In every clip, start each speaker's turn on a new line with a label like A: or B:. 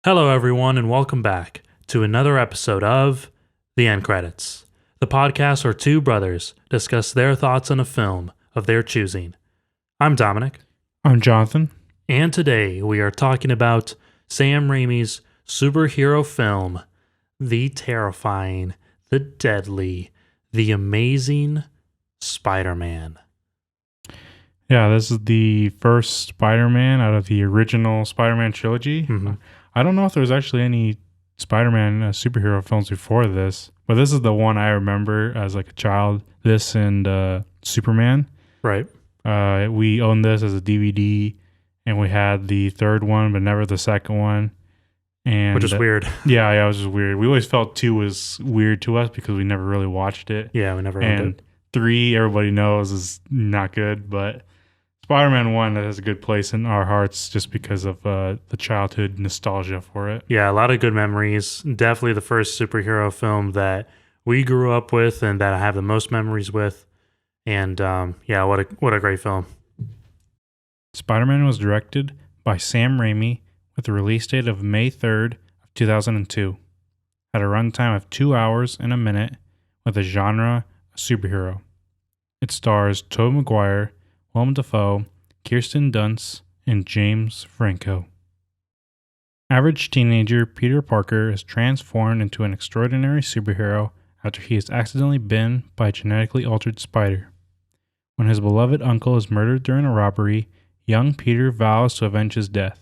A: Hello, everyone, and welcome back to another episode of The End Credits, the podcast where two brothers discuss their thoughts on a film of their choosing. I'm Dominic.
B: I'm Jonathan.
A: And today we are talking about Sam Raimi's superhero film, the terrifying, the deadly, the amazing Spider-Man.
B: Yeah, this is the first Spider-Man out of the original Spider-Man trilogy.
A: Mm-hmm.
B: I don't know if there was actually any Spider-Man superhero films before this, but this is the one I remember as like a child. This and Superman.
A: Right.
B: We owned this as a DVD, and we had the third one, but never the second one. And
A: Which is weird.
B: Yeah, it was just weird. We always felt 2 was weird to us because we never really watched it.
A: Yeah, we never owned
B: And
A: it.
B: 3, everybody knows, is not good, but Spider-Man 1 has a good place in our hearts just because of the childhood nostalgia for it.
A: Yeah, a lot of good memories. Definitely the first superhero film that we grew up with and that I have the most memories with. And yeah, what a great film.
B: Spider-Man was directed by Sam Raimi with a release date of May 3rd of 2002. Had a runtime of 2 hours and a minute with a genre of superhero. It stars Tobey Maguire, Willem Dafoe, Kirsten Dunst, and James Franco. Average teenager Peter Parker is transformed into an extraordinary superhero after he is accidentally bitten by a genetically altered spider. When his beloved uncle is murdered during a robbery, young Peter vows to avenge his death.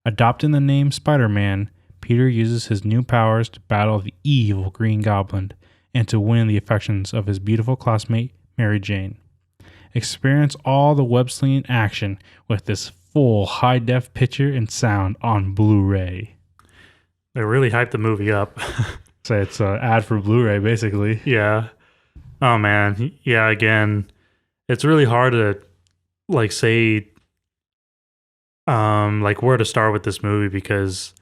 B: Adopting the name Spider-Man, Peter uses his new powers to battle the evil Green Goblin and to win the affections of his beautiful classmate, Mary Jane. Experience all the web-slinging action with this full high-def picture and sound on Blu-ray.
A: They really hyped the movie up.
B: So it's an ad for Blu-ray, basically.
A: Yeah. Oh, man. Yeah, again, it's really hard to, say, where to start with this movie because,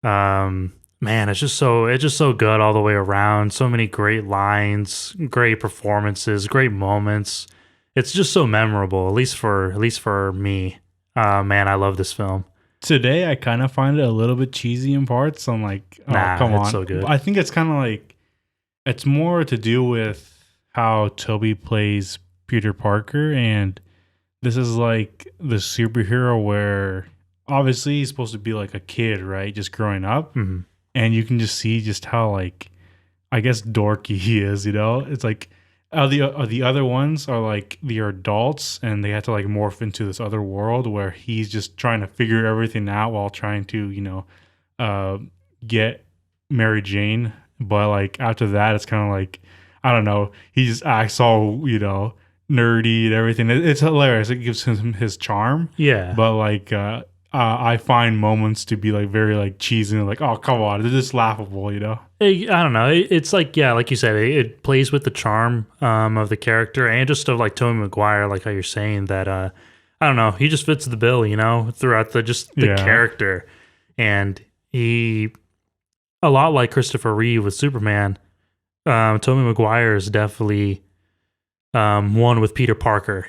A: man, it's just so good all the way around. So many great lines, great performances, great moments. It's just so memorable, at least for me. Man, I love this film.
B: Today, I kind of find it a little bit cheesy in parts. I'm like, oh, come on.
A: It's so good.
B: I think it's kind of like, it's more to do with how Tobey plays Peter Parker. And this is like the superhero where obviously he's supposed to be like a kid, right? Just growing up.
A: Mm-hmm.
B: And you can just see just how, like, I guess dorky he is, you know? It's like, the other ones are like the adults and they have to like morph into this other world where he's just trying to figure everything out while trying to, get Mary Jane. But like after that, it's kind of like, I don't know, he just acts all, nerdy and everything. It's hilarious. It gives him his charm.
A: Yeah.
B: But like, I find moments to be like very like cheesy and like, oh, come on, it's just laughable,
A: I don't know. It's like, yeah, like you said, it plays with the charm of the character and just of like Tobey Maguire, like how you're saying that, I don't know, he just fits the bill, throughout the character. And he, a lot like Christopher Reeve with Superman, Tobey Maguire is definitely one with Peter Parker,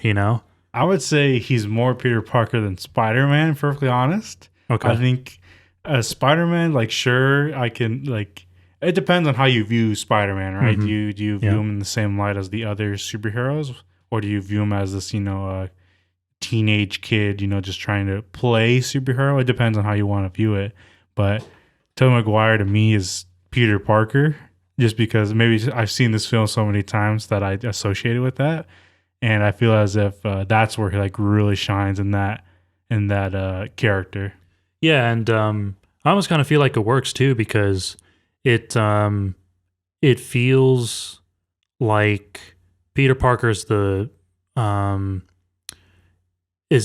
B: I would say he's more Peter Parker than Spider-Man, perfectly honest.
A: Okay.
B: I think Spider-Man, like, sure, I can, like, it depends on how you view Spider-Man, right?
A: Mm-hmm.
B: Do you view him in the same light as the other superheroes? Or do you view him as this, teenage kid, just trying to play superhero? It depends on how you want to view it. But Tobey Maguire, to me, is Peter Parker, just because maybe I've seen this film so many times that I associate it with that. And I feel as if that's where he like really shines in that character.
A: Yeah, and I almost kind of feel like it works too because it feels like Peter Parker's is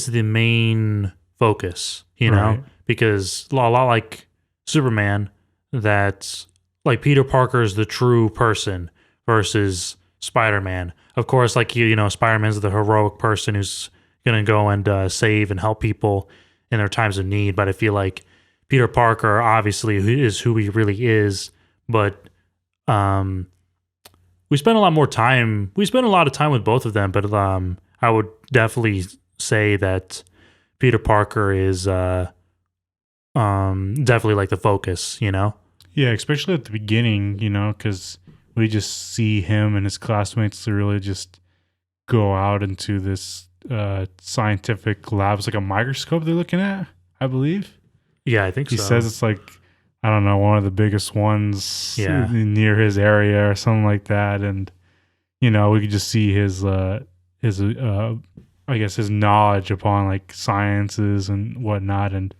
A: the main focus,
B: Right.
A: because a lot like Superman, that's like Peter Parker is the true person versus Spider-Man. Of course, like Spider-Man's the heroic person who's gonna go and save and help people in their times of need. But I feel like Peter Parker obviously is who he really is. But we spent a lot of time with both of them. But I would definitely say that Peter Parker is definitely like the focus, you know?
B: Yeah, especially at the beginning, because we just see him and his classmates to really just go out into this scientific lab. It's like a microscope they're looking at, I believe.
A: Yeah, I think
B: He
A: so.
B: says it's like, I don't know, one of the biggest ones
A: Yeah.
B: near his area or something like that. And, we could just see his I guess his knowledge upon like sciences and whatnot. And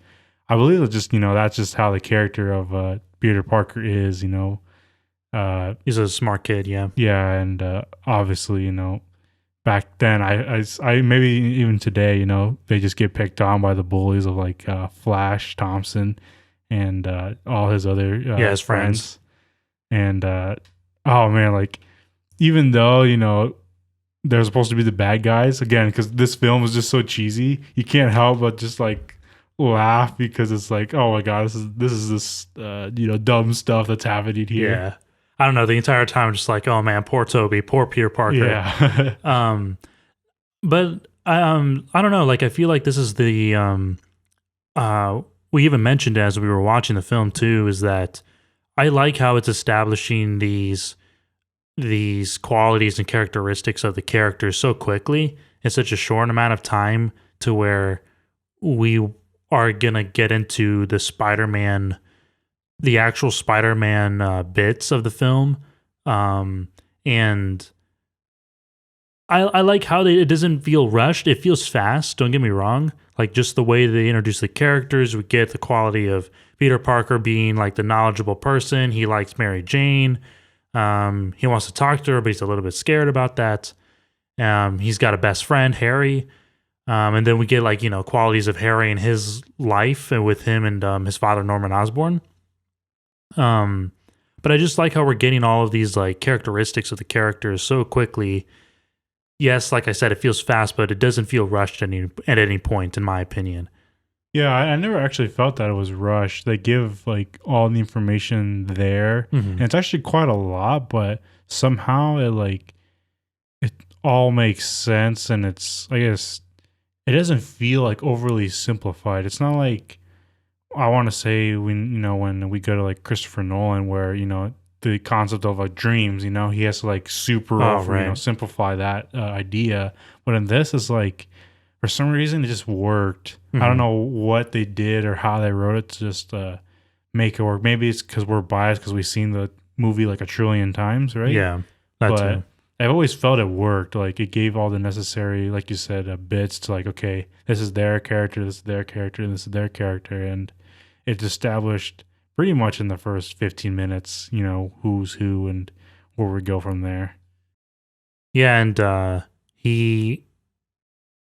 B: I believe it's just, that's just how the character of Peter Parker is,
A: He's a smart kid, yeah.
B: yeah. And obviously, back then, I maybe even today, they just get picked on by the bullies of like Flash Thompson and all his other
A: his friends.
B: And oh man, like even though they're supposed to be the bad guys again, because this film is just so cheesy, you can't help but just like laugh because it's like, oh my god, this is dumb stuff that's happening here.
A: Yeah. I don't know, the entire time just like, oh man, poor Toby, poor Peter Parker.
B: Yeah.
A: But I don't know, like I feel like this is the we even mentioned as we were watching the film too, is that I like how it's establishing these qualities and characteristics of the characters so quickly in such a short amount of time, to where we are gonna get into the actual Spider-Man bits of the film, and I like how it doesn't feel rushed. It feels fast. Don't get me wrong. Like just the way they introduce the characters, we get the quality of Peter Parker being like the knowledgeable person. He likes Mary Jane. He wants to talk to her, but he's a little bit scared about that. He's got a best friend, Harry. And then we get like, qualities of Harry in his life and with him and his father, Norman Osborn. But I just like how we're getting all of these like characteristics of the characters so quickly. Yes, like I said, it feels fast, but it doesn't feel rushed at any point, in my opinion.
B: Yeah, I never actually felt that it was rushed. They give like all the information there, and it's actually quite a lot, but somehow it all makes sense, and it's, I guess, it doesn't feel like overly simplified. It's not like, I want to say when we go to like Christopher Nolan, where the concept of like dreams, he has to like simplify that idea. But in this, is like, for some reason it just worked. I don't know what they did or how they wrote it to just make it work. Maybe it's because we're biased because we've seen the movie like a trillion times, right?
A: Yeah, that too.
B: I've always felt it worked. Like it gave all the necessary, like you said, bits to like, okay, this is their character, this is their character, and this is their character, and it's established pretty much in the first 15 minutes, who's who and where we go from there.
A: Yeah, and he,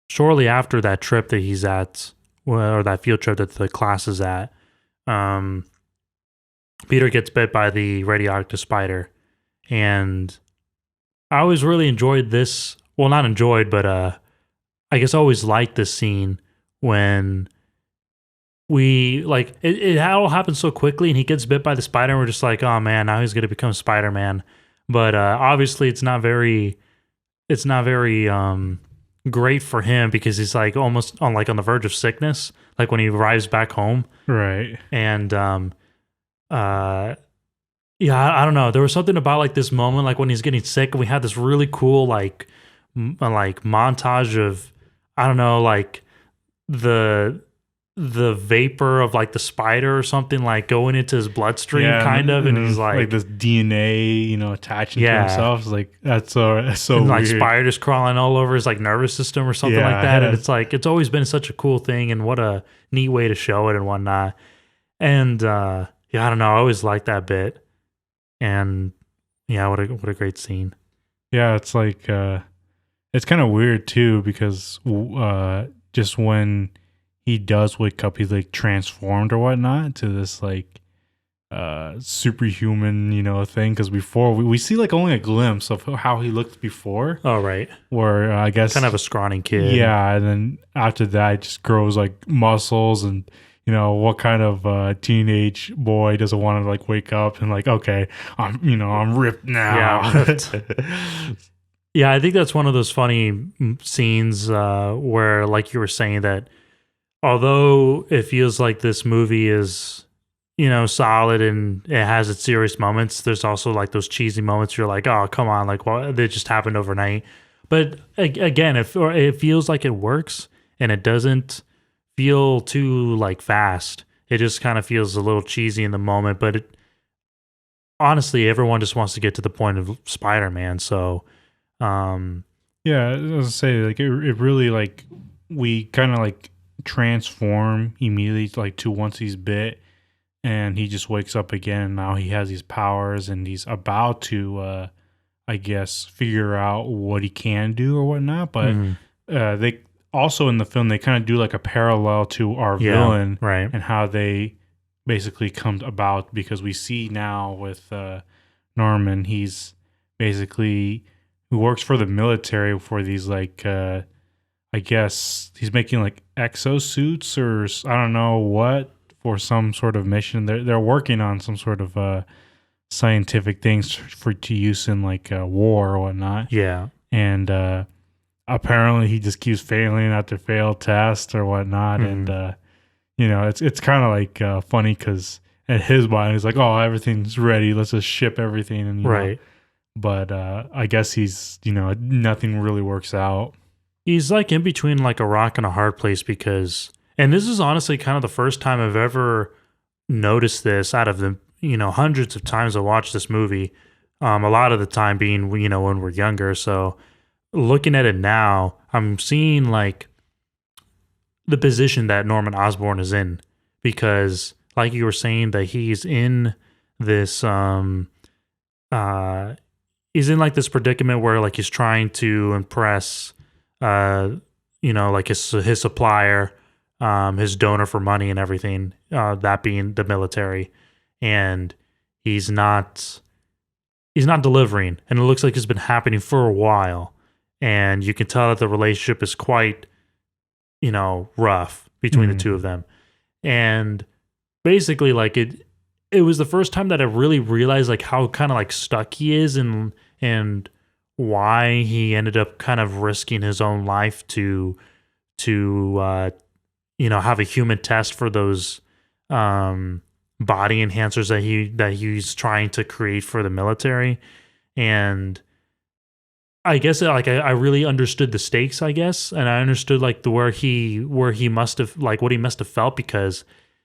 A: shortly after that trip that he's at, or that field trip that the class is at, Peter gets bit by the radioactive spider. And I always really enjoyed this. Well, not enjoyed, but I guess I always liked this scene when we, like, it all happens so quickly and he gets bit by the spider and we're just like, oh man, now he's going to become Spider-Man. But obviously it's not very great for him because he's like almost on the verge of sickness, like when he arrives back home.
B: Right.
A: And yeah, I don't know. There was something about like this moment, like when he's getting sick, and we had this really cool like montage of, I don't know, like the vapor of like the spider or something like going into his bloodstream, kind of, and he's like
B: this DNA, attaching to himself. It's like that's so
A: and
B: weird.
A: Like spiders crawling all over his like nervous system or something like that. And it's like it's always been such a cool thing, and what a neat way to show it and whatnot. And yeah, I don't know. I always liked that bit. And yeah, what a great scene.
B: Yeah, it's like it's kind of weird too because just when he does wake up, he's like transformed or whatnot to this like superhuman, thing. Because before we see like only a glimpse of how he looked before.
A: Oh, right.
B: Where I guess
A: kind of a scrawny kid.
B: Yeah, and then after that, it just grows like muscles and. What kind of teenage boy doesn't want to like wake up and like, okay, I'm ripped now.
A: Yeah, ripped. Yeah, I think that's one of those funny scenes where, like you were saying, that although it feels like this movie is, solid and it has its serious moments, there's also like those cheesy moments you're like, oh, come on, like, well, they just happened overnight. But again, it feels like it works and it doesn't feel too like fast. It just kind of feels a little cheesy in the moment, but honestly, everyone just wants to get to the point of Spider-Man. So,
B: Yeah, I was gonna say like it really like we kind of like transform immediately like to once he's bit and he just wakes up again. And now he has these powers and he's about to, I guess, figure out what he can do or whatnot. But they also in the film they kind of do like a parallel to our villain,
A: right,
B: and how they basically come about because we see now with Norman, he's basically who works for the military for these like I guess he's making like exosuits or I don't know what for some sort of mission. They're working on some sort of scientific things for to use in like war or whatnot.
A: Yeah,
B: and apparently he just keeps failing after failed tests or whatnot, and it's kind of like funny because at his mind he's like, oh, everything's ready, let's just ship everything, and
A: right.
B: But I guess he's nothing really works out.
A: He's like in between like a rock and a hard place because, and this is honestly kind of the first time I've ever noticed this out of the, hundreds of times I watched this movie. A lot of the time being, when we're younger. So looking at it now, I'm seeing like the position that Norman Osborn is in because like you were saying that he's in this, he's in like this predicament where like he's trying to impress like his supplier, his donor for money and everything, that being the military, and he's not delivering, and it looks like it's been happening for a while, and you can tell that the relationship is quite, rough between the two of them, and basically like it was the first time that I really realized like how kind of like stuck he is and why he ended up kind of risking his own life to have a human test for those body enhancers that he's trying to create for the military. And I guess like I really understood the stakes, I guess, and I understood like where he must have like what he must have felt because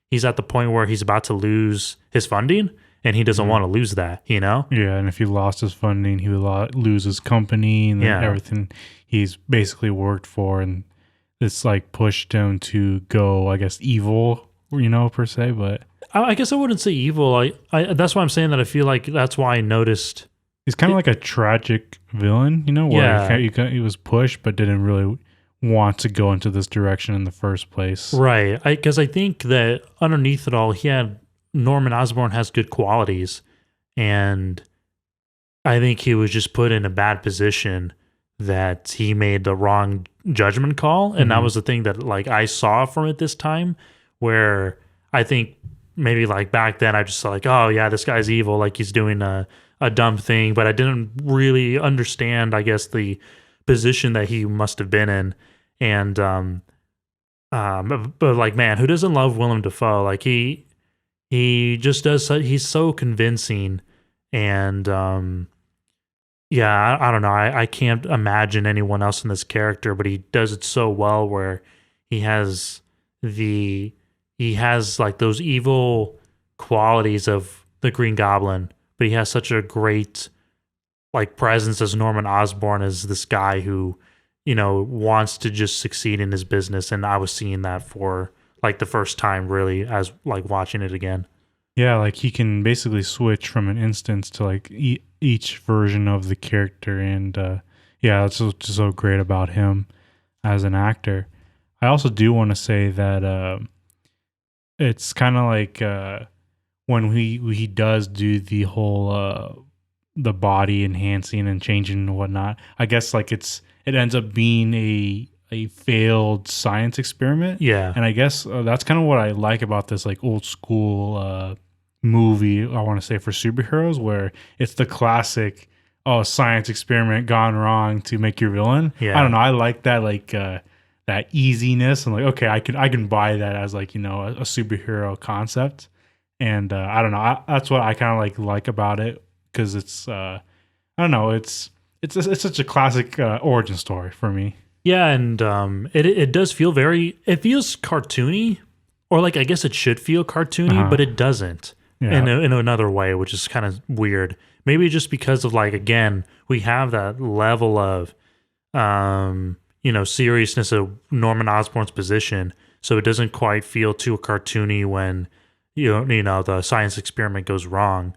A: he's at the point where he's about to lose his funding. And he doesn't want to lose that,
B: Yeah, and if he lost his funding, he would lose his company and everything he's basically worked for. And it's like pushed him to go, I guess, evil, per se. But
A: I guess I wouldn't say evil. I that's why I'm saying that I feel like that's why I noticed.
B: He's kind of like a tragic villain, where he was pushed but didn't really want to go into this direction in the first place.
A: Right. Because I think that underneath it all, Norman Osborn has good qualities, and I think he was just put in a bad position that he made the wrong judgment call, and that was the thing that like I saw from it this time, where I think maybe like back then I just saw like, oh yeah, this guy's evil, like he's doing a dumb thing, but I didn't really understand, I guess, the position that he must have been in, and but like man, who doesn't love Willem Dafoe? Like he just does. He's so convincing, and I don't know. I can't imagine anyone else in this character, but he does it so well. Where he has like those evil qualities of the Green Goblin, but he has such a great like presence as Norman Osborn, as this guy who wants to just succeed in his business, and I was seeing that for like the first time really as like watching it again.
B: Yeah, like he can basically switch from an instance to like each version of the character, and that's what's so great about him as an actor. I also do want to say that it's kind of like when he does do the whole the body enhancing and changing and whatnot. I guess like it ends up being a failed science experiment.
A: Yeah.
B: And I guess that's kind of what I like about this like old school movie, I want to say, for superheroes, where it's the classic, science experiment gone wrong to make your villain.
A: Yeah.
B: I don't know. I like that, like that easiness, and like, okay, I can buy that as like, you know, a superhero concept. And I don't know, that's what I kind of like about it, because it's I don't know, it's such a classic origin story for me.
A: Yeah, and it does feel it feels cartoony, or like I guess it should feel cartoony, but it doesn't in another way, which is kind of weird. Maybe just because of like, again, we have that level of you know, seriousness of Norman Osborn's position, so it doesn't quite feel too cartoony when you know the science experiment goes wrong.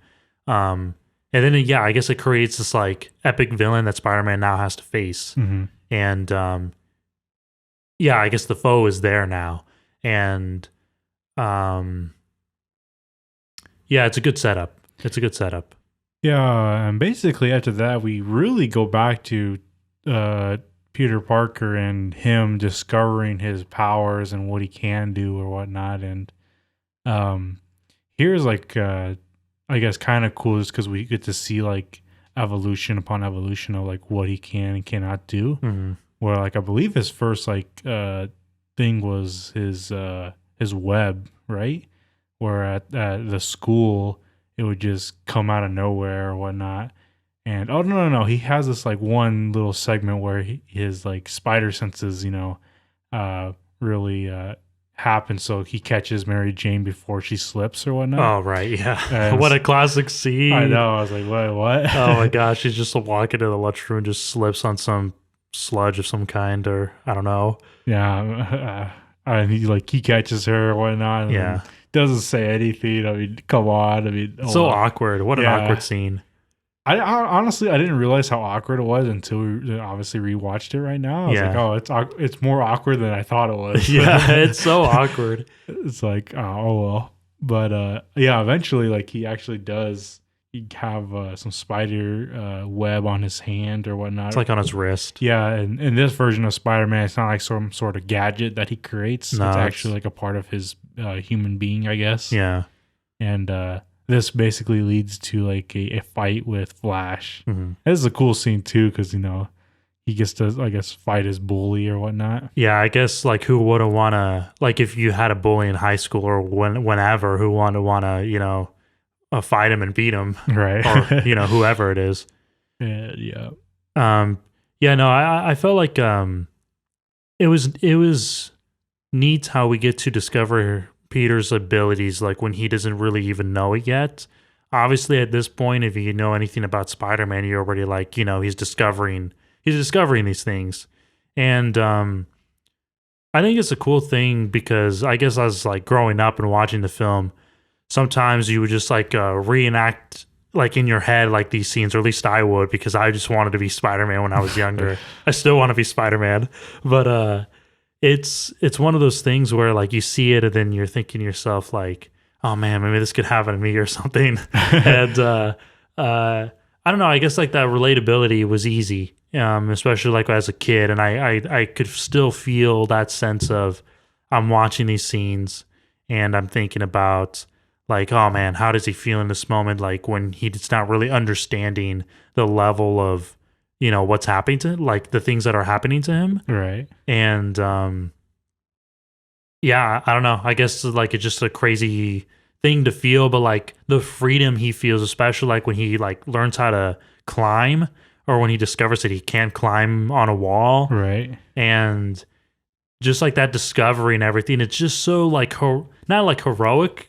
A: And then yeah, I guess it creates this like epic villain that Spider-Man now has to face. And yeah, I guess the foe is there now. And yeah, it's a good setup. It's a good setup.
B: Yeah, and basically after that, we really go back to Peter Parker and him discovering his powers and what he can do or whatnot. And here's like, I guess, kind of cool, just because we get to see like evolution upon evolution of like what he can and cannot do. Where like I believe his first like thing was his web, right? Where at the school it would just come out of nowhere or whatnot. And oh no, he has this like one little segment where his like spider senses, you know, really happen, so he catches Mary Jane before she slips or whatnot.
A: Oh right, yeah. What a classic scene.
B: I know. I was like, what?
A: Oh my gosh, she's just walking to the lunchroom and just slips on some sludge of some kind, or I don't know.
B: Yeah, and he catches her or whatnot. And
A: yeah,
B: doesn't say anything. I mean, come on. I mean,
A: so awkward. What an awkward scene.
B: I honestly, I didn't realize how awkward it was until we obviously rewatched it right now. I was like, oh, it's more awkward than I thought it was.
A: Yeah, it's so awkward.
B: It's like, oh well. But yeah, eventually, like he actually does. He have some spider web on his hand or whatnot.
A: It's like on his wrist.
B: Yeah, and in this version of Spider-Man, it's not like some sort of gadget that he creates. No, it's actually like a part of his human being, I guess.
A: Yeah.
B: And this basically leads to like a fight with Flash. This is a cool scene too, because, you know, he gets to, I guess, fight his bully or whatnot.
A: Yeah, I guess like who wouldn't want to, like if you had a bully in high school or whenever, who want to, you know, fight him and beat him,
B: right?
A: Or you know, whoever it is.
B: Yeah.
A: Yeah. No, I felt like it was neat how we get to discover Peter's abilities, like when he doesn't really even know it yet. Obviously, at this point, if you know anything about Spider-Man, you're already like, you know, he's discovering these things, and I think it's a cool thing because I guess I was like growing up and watching the film. Sometimes you would just like reenact like in your head like these scenes, or at least I would, because I just wanted to be Spider-Man when I was younger. I still want to be Spider-Man, but it's one of those things where like you see it and then you're thinking to yourself like, oh man, maybe this could happen to me or something. And I don't know, I guess like that relatability was easy, especially like as a kid, and I could still feel that sense of I'm watching these scenes and I'm thinking about like, oh man, how does he feel in this moment? Like when he's not really understanding the level of, you know, what's happening to him, like the things that are happening to him.
B: Right.
A: And yeah, I don't know. I guess like it's just a crazy thing to feel, but like the freedom he feels, especially like when he like learns how to climb, or when he discovers that he can't climb on a wall.
B: Right.
A: And just like that discovery and everything, it's just so like not like heroic,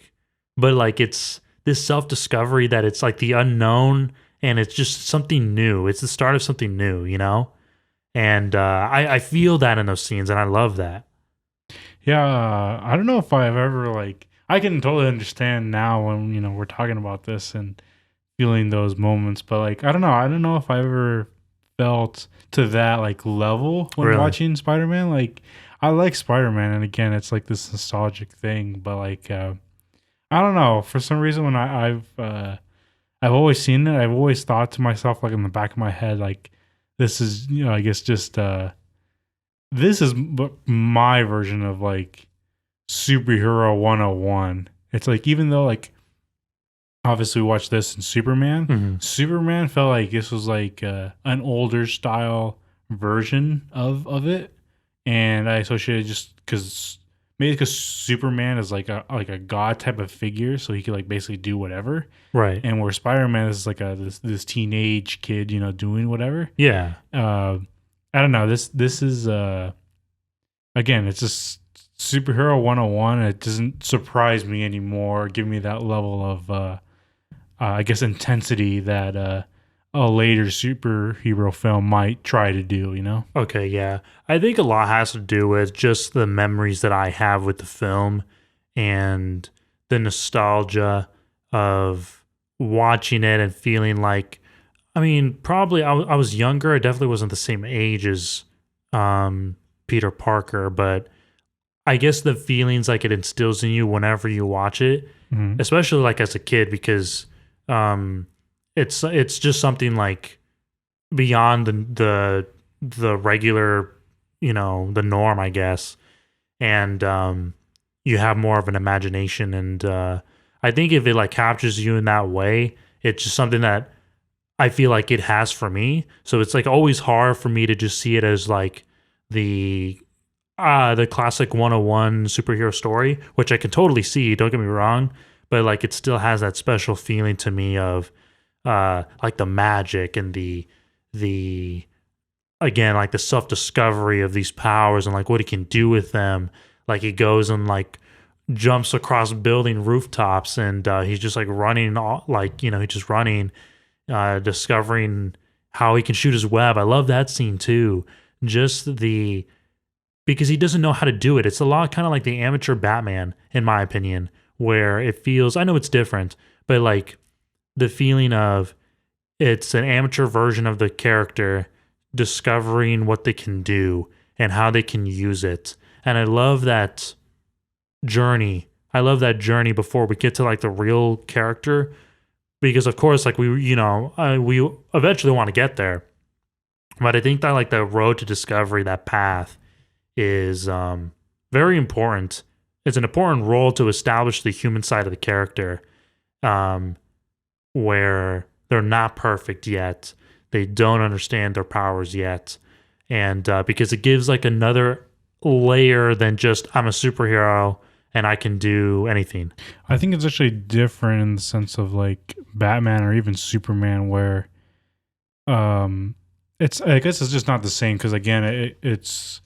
A: but like it's this self-discovery that it's like the unknown, and it's just something new. It's the start of something new, you know? And I feel that in those scenes, and I love that.
B: Yeah, I don't know if I've ever like, I can totally understand now when, you know, we're talking about this and feeling those moments, but like I don't know if I ever felt to that like level when watching Spider-Man. Like I like Spider-Man, and again, it's like this nostalgic thing, but like I don't know, for some reason when I've always seen it, I've always thought to myself like in the back of my head, like this is, you know, I guess just this is my version of like superhero 101. It's like, even though like obviously we watched this in Superman, Superman felt like this was like an older style version of it, and I associated just because maybe because Superman is like a god type of figure, so he could like basically do whatever.
A: Right.
B: And where Spider-Man is like this teenage kid, doing whatever.
A: Yeah.
B: I don't know. This is again, it's just superhero 101. It doesn't surprise me anymore. Give me that level of I guess intensity that a later superhero film might try to do.
A: Okay, yeah. I think a lot has to do with just the memories that I have with the film and the nostalgia of watching it and feeling like, I mean, probably I was younger. I definitely wasn't the same age as Peter Parker, but I guess the feelings like it instills in you whenever you watch it,
B: Mhm.
A: especially like as a kid, because um, it's just something like beyond the regular, the norm, I guess, and you have more of an imagination, and I think if it like captures you in that way, it's just something that I feel like it has for me. So it's like always hard for me to just see it as like the the classic 101 superhero story, which I can totally see, don't get me wrong, but like it still has that special feeling to me of like the magic and the again like the self-discovery of these powers and like what he can do with them. Like he goes and like jumps across building rooftops and he's just like running he's just running discovering how he can shoot his web. I love that scene too. Just the because he doesn't know how to do it. It's a lot kind of like the amateur Batman, in my opinion, where it feels, I know it's different, but like the feeling of it's an amateur version of the character discovering what they can do and how they can use it. And I love that journey. I love that journey before we get to like the real character because of course like we eventually want to get there. But I think that like the road to discovery, that path is very important. It's an important role to establish the human side of the character, where they're not perfect yet, they don't understand their powers yet, and because it gives like another layer than just I'm a superhero and I can do anything.
B: I think it's actually different in the sense of like Batman or even Superman, where I guess it's just not the same because again, it's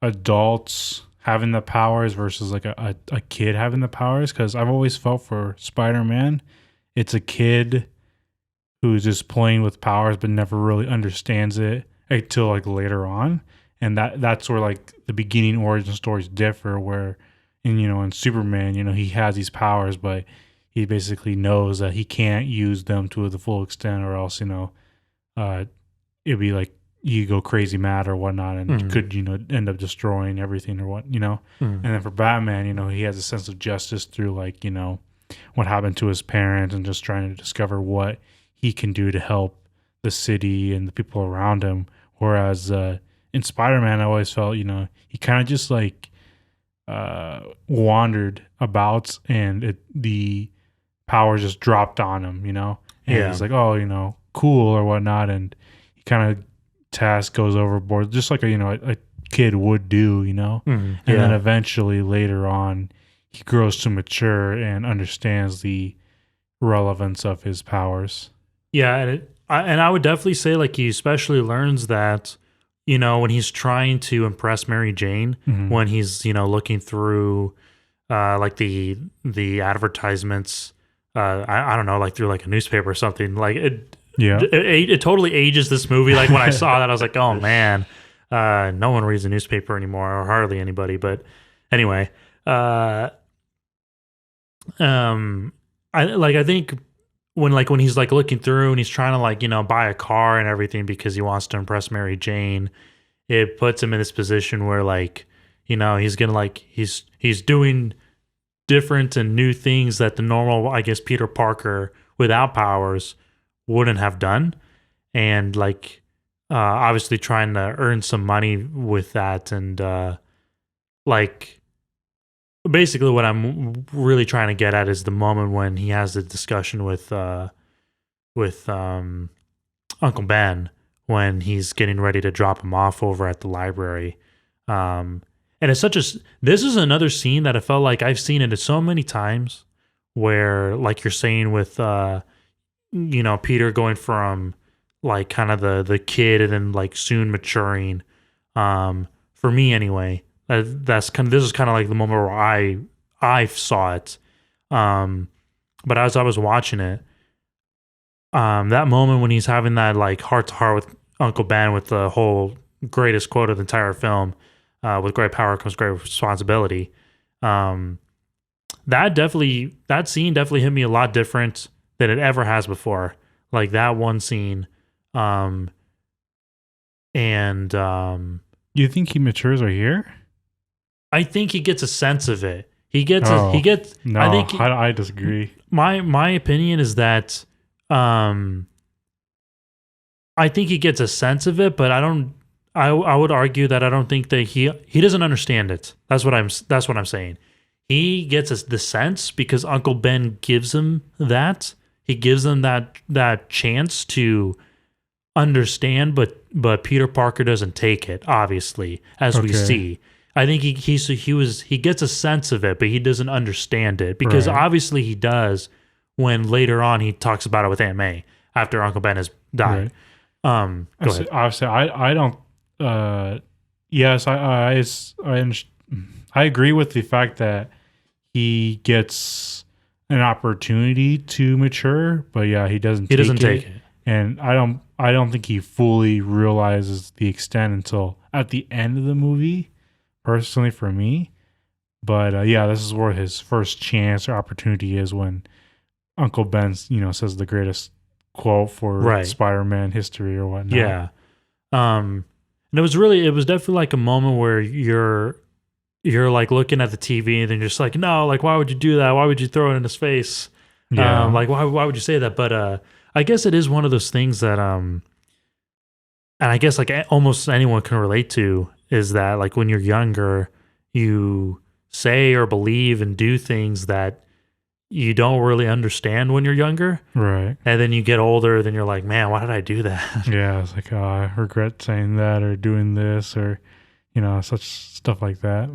B: adults having the powers versus like a kid having the powers. Because I've always felt for Spider-Man, it's a kid who's just playing with powers but never really understands it until like later on, and that's where like the beginning origin stories differ. Where in Superman, he has these powers, but he basically knows that he can't use them to the full extent, or else it'd be like you go crazy mad or whatnot, and could end up destroying everything or what. And then for Batman, he has a sense of justice through like what happened to his parents and just trying to discover what he can do to help the city and the people around him. Whereas in Spider-Man, I always felt he kind of just like wandered about, and the power just dropped on him, and he's like, oh, cool or whatnot, and he kind of task goes overboard, just like a kid would do, and then eventually later on, he grows to mature and understands the relevance of his powers.
A: Yeah, and I would definitely say like he especially learns that when he's trying to impress Mary Jane, when he's looking through like the advertisements, I don't know, like through like a newspaper or something, like it totally ages this movie. Like when I saw that, I was like, oh man, no one reads a newspaper anymore, or hardly anybody. But anyway, I think when he's like looking through and he's trying to like buy a car and everything because he wants to impress Mary Jane, it puts him in this position where like he's gonna like he's doing different and new things that the normal, I guess, Peter Parker without powers wouldn't have done, and like obviously trying to earn some money with that, and like basically what I'm really trying to get at is the moment when he has the discussion with Uncle Ben when he's getting ready to drop him off over at the library, And it's this is another scene that I felt like I've seen it so many times where, like you're saying with, Peter going from like kind of the kid and then like soon maturing. For me anyway, this is kind of like the moment where I saw it. But as I was watching it, that moment when he's having that like heart to heart with Uncle Ben with the whole greatest quote of the entire film, with great power comes great responsibility. That scene definitely hit me a lot different than it ever has before. Like that one scene. You
B: think he matures right here?
A: I think he gets a sense of it. No,
B: I disagree.
A: My opinion is that I think he gets a sense of it, but I would argue that I don't think that he doesn't understand it. That's what I'm saying. He gets the sense because Uncle Ben gives him that. He gives him that chance to understand, but Peter Parker doesn't take it, obviously, as we see. I think he gets a sense of it, but he doesn't understand it because obviously he does when later on he talks about it with Aunt May after Uncle Ben has died. Go ahead.
B: Obviously, I don't. Yes, I agree with the fact that he gets an opportunity to mature, but yeah, he doesn't take it. And I don't think he fully realizes the extent until at the end of the movie, personally for me. But yeah, this is where his first chance or opportunity is when Uncle Ben, says the greatest quote for Spider-Man history or whatnot.
A: Yeah. And it was definitely like a moment where you're like looking at the TV and then you're just like, no, like, why would you do that? Why would you throw it in his face?
B: Yeah.
A: Like, why would you say that? But I guess it is one of those things that, and I guess like almost anyone can relate to is that like when you're younger, you say or believe and do things that you don't really understand when you're younger.
B: Right.
A: And then you get older, then you're like, man, why did I do that?
B: Yeah. It's like, I regret saying that or doing this or, such stuff like that.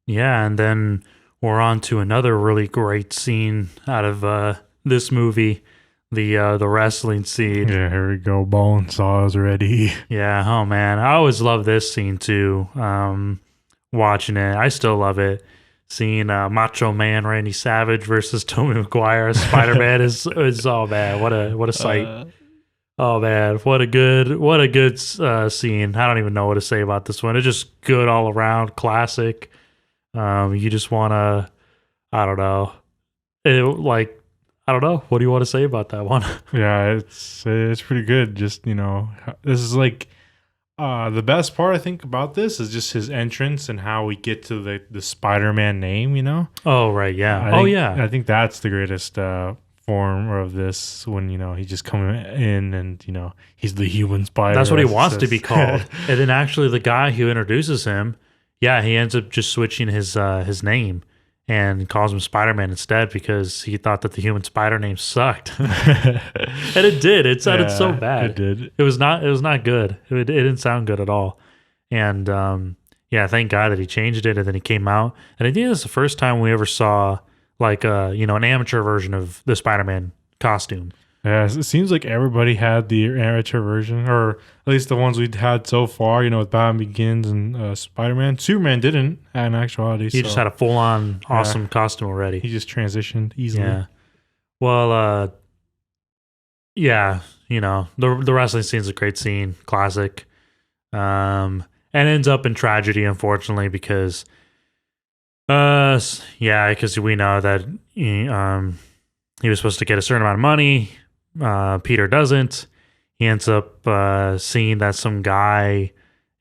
A: Yeah. And then we're on to another really great scene out of this movie, the wrestling scene.
B: Yeah, here we go. Bone saws ready.
A: Yeah. Oh, man. I always love this scene too. Watching it. I still love it. Seeing Macho Man Randy Savage versus Tobey Maguire as Spider-Man is oh man, what a sight. Oh man, what a good scene. I don't even know what to say about this one. It's just good all around, classic. You just want to, I don't know. I don't know. What do you want to say about that one?
B: Yeah, it's pretty good. Just, this is like the best part I think about this is just his entrance and how we get to the Spider-Man name,
A: Oh, right, yeah.
B: I think that's the greatest form of this when, he's just coming in and, he's the human spider.
A: That's what he wants to be called. And then actually the guy who introduces him, yeah, he ends up just switching his name and calls him Spider-Man instead because he thought that the human spider name sucked. And it did. It sounded so bad.
B: It did.
A: It was not good. It didn't sound good at all. And yeah, thank God that he changed it and then he came out. And I think this is the first time we ever saw like an amateur version of the Spider-Man costume.
B: Yeah, it seems like everybody had the amateur version, or at least the ones we'd had so far, with Batman Begins and Spider-Man. Superman didn't, in actuality.
A: He just had a full-on awesome costume already.
B: He just transitioned easily.
A: Yeah. Well, yeah, the wrestling scene is a great scene, classic. And ends up in tragedy, unfortunately, because because we know that he was supposed to get a certain amount of money. Peter doesn't. He ends up seeing that some guy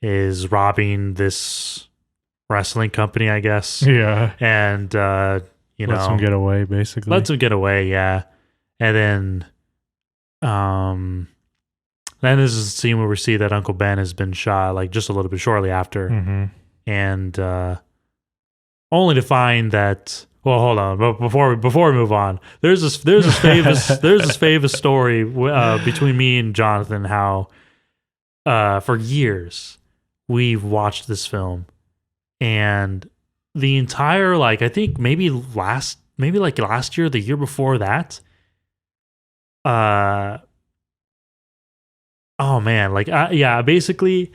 A: is robbing this wrestling company, I guess.
B: Yeah.
A: And
B: lets him get away, basically.
A: Lets him get away, yeah. And then this is the scene where we see that Uncle Ben has been shot, like just a little bit shortly after.
B: Mm-hmm.
A: And only to find that. Well, hold on. But before we move on, there's this famous story between me and Jonathan how for years we've watched this film, and the entire, like, I think maybe last year, the year before that, oh man, like, yeah, basically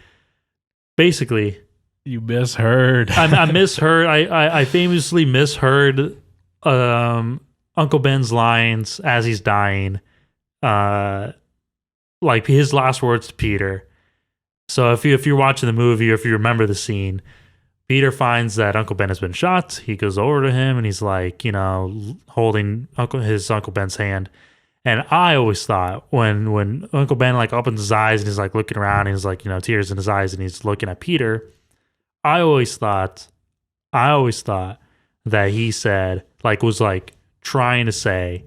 B: You misheard.
A: I misheard. I famously misheard Uncle Ben's lines as he's dying, like his last words to Peter. So if you're watching the movie, or if you remember the scene, Peter finds that Uncle Ben has been shot. He goes over to him and he's like, holding his Uncle Ben's hand. And I always thought when Uncle Ben like opens his eyes and he's like looking around and he's like, tears in his eyes and he's looking at Peter, I always thought that he said, like, was like trying to say,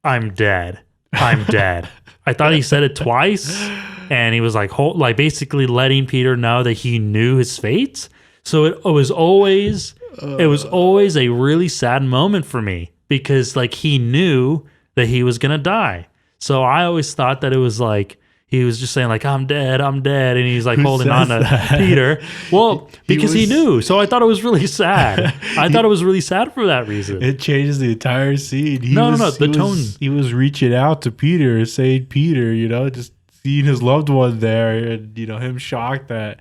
A: I'm dead. I'm dead. I thought he said it twice, and he was like, basically letting Peter know that he knew his fate. So it was always a really sad moment for me, because like he knew that he was gonna die. So I always thought that it was like he was just saying like, I'm dead, and he's like holding on to Peter. Well, because he knew. So I thought it was really sad. I thought it was really sad for that reason.
B: It changes the entire scene.
A: The tone.
B: He was reaching out to Peter, saying Peter, just seeing his loved one there, and him shocked that,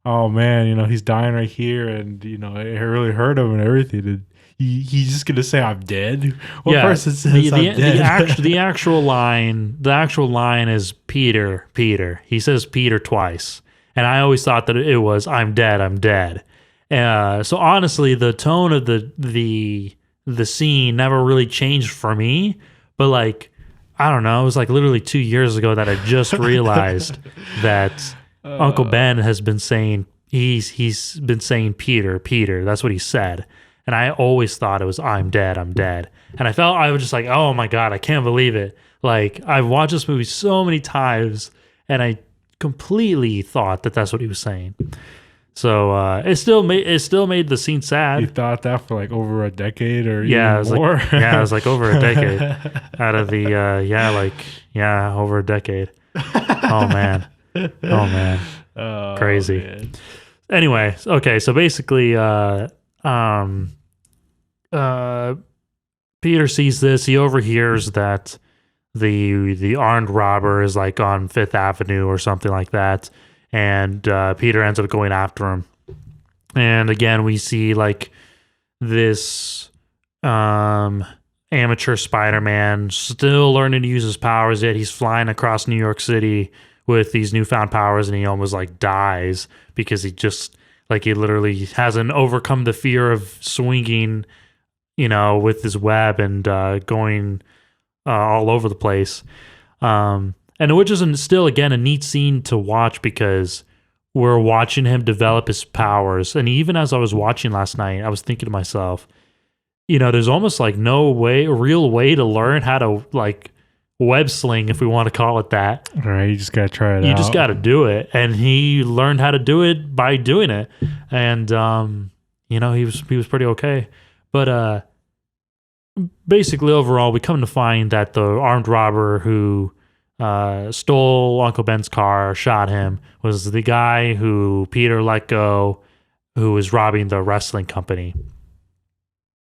B: oh man, he's dying right here, and it really hurt him and everything. And he's just gonna say, I'm dead. What person says I'm dead?
A: The actual line is Peter. He says Peter twice, and I always thought that it was I'm dead. So honestly, the tone of the scene never really changed for me. But like, I don't know, it was like literally 2 years ago that I just realized that Uncle Ben has been saying he's been saying Peter. That's what he said. And I always thought it was I'm dead. And I was just like, oh my God, I can't believe it. Like, I've watched this movie so many times, and I completely thought that that's what he was saying. So it still made the scene sad.
B: You thought that for like over a decade or even more?
A: It was like over a decade. Out of the over a decade. Oh man. Crazy. Man. Anyway, okay, so basically Peter sees this. He overhears that the armed robber is like on Fifth Avenue or something like that, and Peter ends up going after him. And again, we see like this amateur Spider-Man still learning to use his powers. Yet he's flying across New York City with these newfound powers, and he almost like dies because he literally hasn't overcome the fear of swinging, with his web and going all over the place. And which is still, again, a neat scene to watch, because we're watching him develop his powers. And even as I was watching last night, I was thinking to myself, there's almost like no real way to learn how to like web sling, if we want to call it that.
B: All right, you just got to try it out.
A: You just got to do it. And he learned how to do it by doing it. And, he was pretty okay. But basically, overall, we come to find that the armed robber who stole Uncle Ben's car, shot him, was the guy who Peter let go, who was robbing the wrestling company.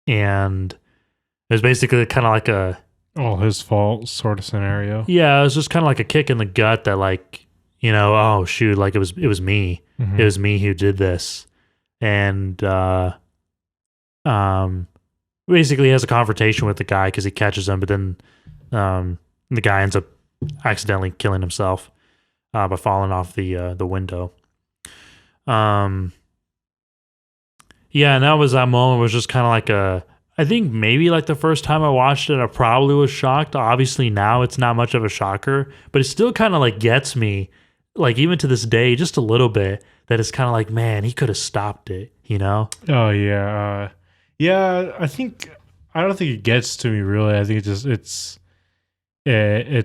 A: And it was basically kind of like a
B: all his fault sort of scenario.
A: Yeah, it was just kind of like a kick in the gut that, like, oh shoot, like it was me. Mm-hmm. It was me who did this. And basically he has a confrontation with the guy because he catches him, but then the guy ends up accidentally killing himself by falling off the window. Yeah, and that was that moment was just kind of like I think maybe like the first time I watched it, I probably was shocked. Obviously now it's not much of a shocker, but it still kind of like gets me, like even to this day, just a little bit, that it's kind of like, man, he could have stopped it,
B: Oh yeah. Yeah, I don't think it gets to me really. I think it's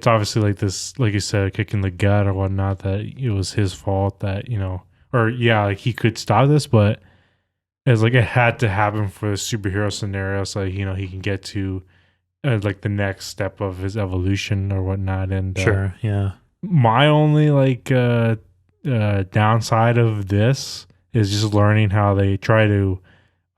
B: obviously like this, like you said, kick in the gut or whatnot, that it was his fault that, or yeah, like he could stop this, but it's like it had to happen for the superhero scenario, so he can get to like the next step of his evolution or whatnot. And
A: sure, yeah.
B: My only like downside of this is just learning how they try to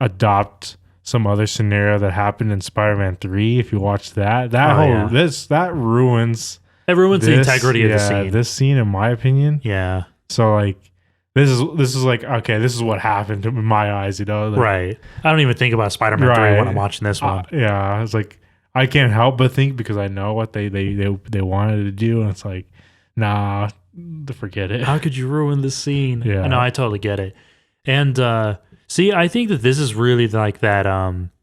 B: adopt some other scenario that happened in Spider-Man 3. If you watch that that ruins
A: It ruins the integrity of the scene.
B: This scene, in my opinion.
A: Yeah.
B: So like this is like, okay, this is what happened in my eyes, you know? Like,
A: right. I don't even think about Spider-Man 3 when I'm watching this one.
B: Yeah, it's like I can't help but think, because I know what they wanted to do, and it's like, nah, forget it.
A: How could you ruin this scene?
B: Yeah.
A: No, I totally get it. And see, I think that this is really like that.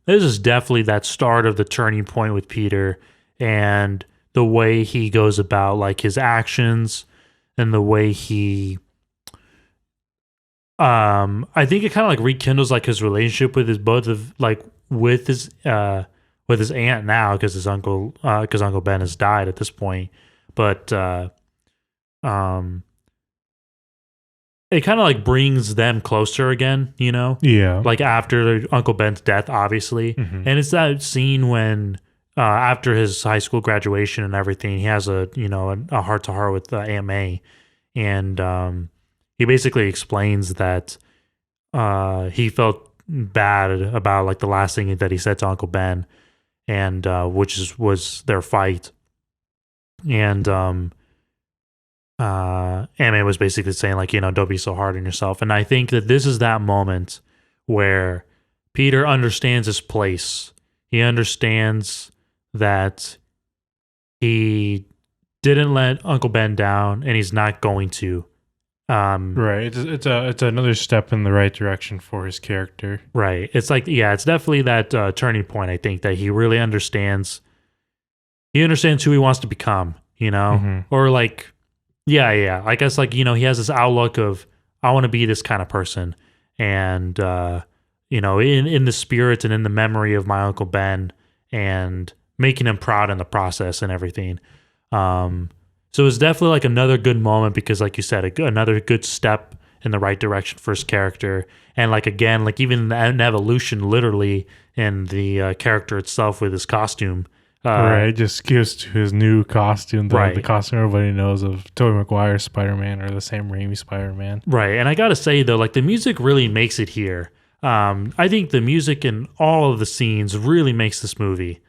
A: This is definitely that start of the turning point with Peter, and the way he goes about like his actions, and the way he. I think it kind of like rekindles like his relationship with his with his aunt now, because his uncle Ben has died at this point, but it kind of like brings them closer again, you know?
B: Yeah.
A: Like after Uncle Ben's death, obviously.
B: Mm-hmm.
A: And it's that scene when after his high school graduation and everything, he has a heart to heart with Aunt May, and he basically explains that he felt bad about like the last thing that he said to Uncle Ben, and was their fight, and Aunt May was basically saying like, don't be so hard on yourself. And I think that this is that moment where Peter understands his place. He understands that he didn't let Uncle Ben down, and he's not going to.
B: Right. It's another step in the right direction for his character.
A: Right. It's like, yeah, it's definitely that turning point. I think that he really understands. He understands who he wants to become, or like, yeah. I guess like, he has this outlook of, I want to be this kind of person. And, in the spirit and in the memory of my Uncle Ben, and making him proud in the process and everything. So it's definitely like another good moment, because like you said, another good step in the right direction for his character. And like, again, like even an evolution literally in the character itself with his costume.
B: Right, just gives to his new costume, the costume everybody knows of Tobey Maguire's Spider-Man, or the Sam Raimi Spider-Man.
A: Right, and I gotta say though, like the music really makes it here. I think the music in all of the scenes really makes this movie.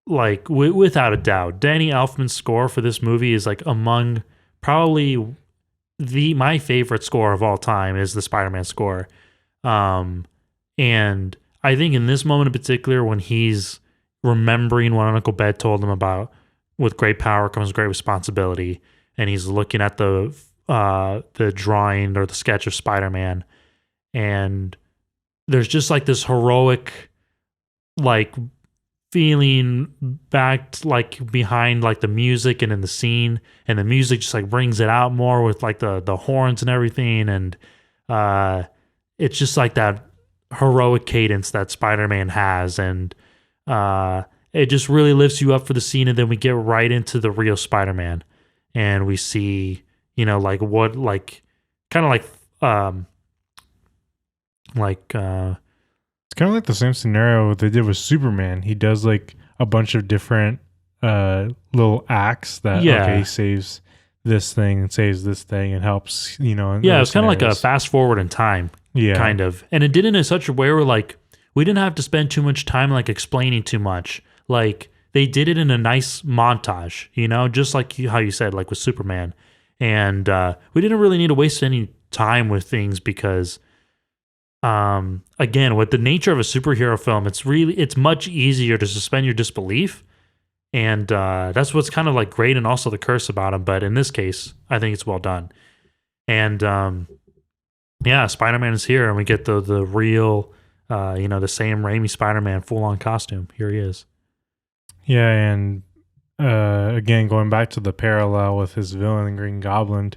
A: Like without a doubt, Danny Elfman's score for this movie is like among probably my favorite score of all time is the Spider-Man score. And I think in this moment in particular, when he's remembering what Uncle Ben told him about, with great power comes great responsibility, and he's looking at the drawing or the sketch of Spider-Man, and there's just like this heroic like feeling back like behind like the music and in the scene, and the music just like brings it out more with like the horns and everything, and it's just like that heroic cadence that Spider-Man has, and it just really lifts you up for the scene. And then we get right into the real Spider-Man, and we see like what like kind of like
B: it's kind of like the same scenario they did with Superman. He does like a bunch of different little acts that he saves this thing and saves this thing and helps,
A: it's kind of like a fast forward in time, kind of. And it did it in such a way where like we didn't have to spend too much time like explaining too much. Like they did it in a nice montage, just like how you said, like with Superman. And we didn't really need to waste any time with things, because again, with the nature of a superhero film, it's much easier to suspend your disbelief, and that's what's kind of like great, and also the curse about him. But in this case, I think it's well done. And Spider-Man is here, and we get the real the Sam Raimi Spider-Man full-on costume. Here he is.
B: Yeah, and again, going back to the parallel with his villain, Green Goblin,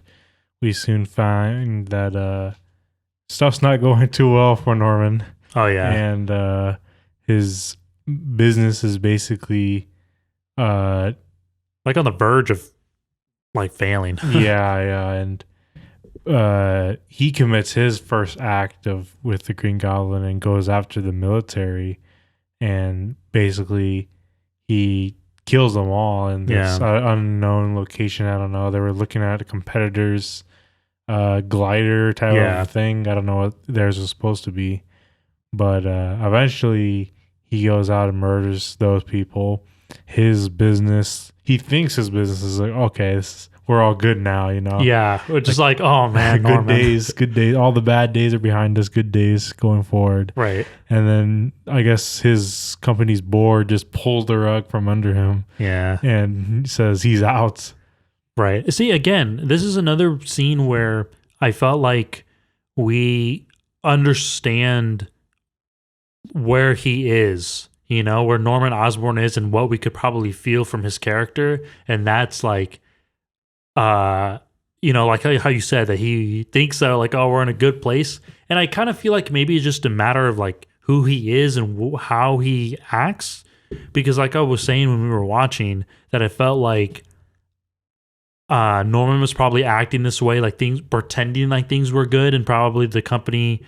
B: we soon find that stuff's not going too well for Norman.
A: Oh yeah,
B: and his business is basically
A: like on the verge of like failing.
B: and he commits his first act with the Green Goblin and goes after the military, and basically he kills them all in this
A: Yeah.
B: unknown location. I don't know. They were looking at a competitor's glider type
A: Yeah.
B: of thing. I don't know what theirs was supposed to be, but eventually he goes out and murders those people. His business, he thinks his business is like, okay, we're all good now, you know.
A: Yeah, we're just like, oh man,
B: good
A: Norman.
B: good days. All the bad days are behind us. Good days going forward.
A: Right.
B: And then I guess his company's board just pulls the rug from under him.
A: Yeah.
B: And says he's out.
A: Right. See, again, this is another scene where I felt like we understand where he is, you know, where Norman Osborn is and what we could probably feel from his character. And that's like, you know, like how you said that he thinks that like, oh, we're in a good place. And I kind of feel like maybe it's just a matter of like who he is and how he acts. Because like I was saying when we were watching, that I felt like Norman was probably acting this way, like things, pretending like things were good, and probably the company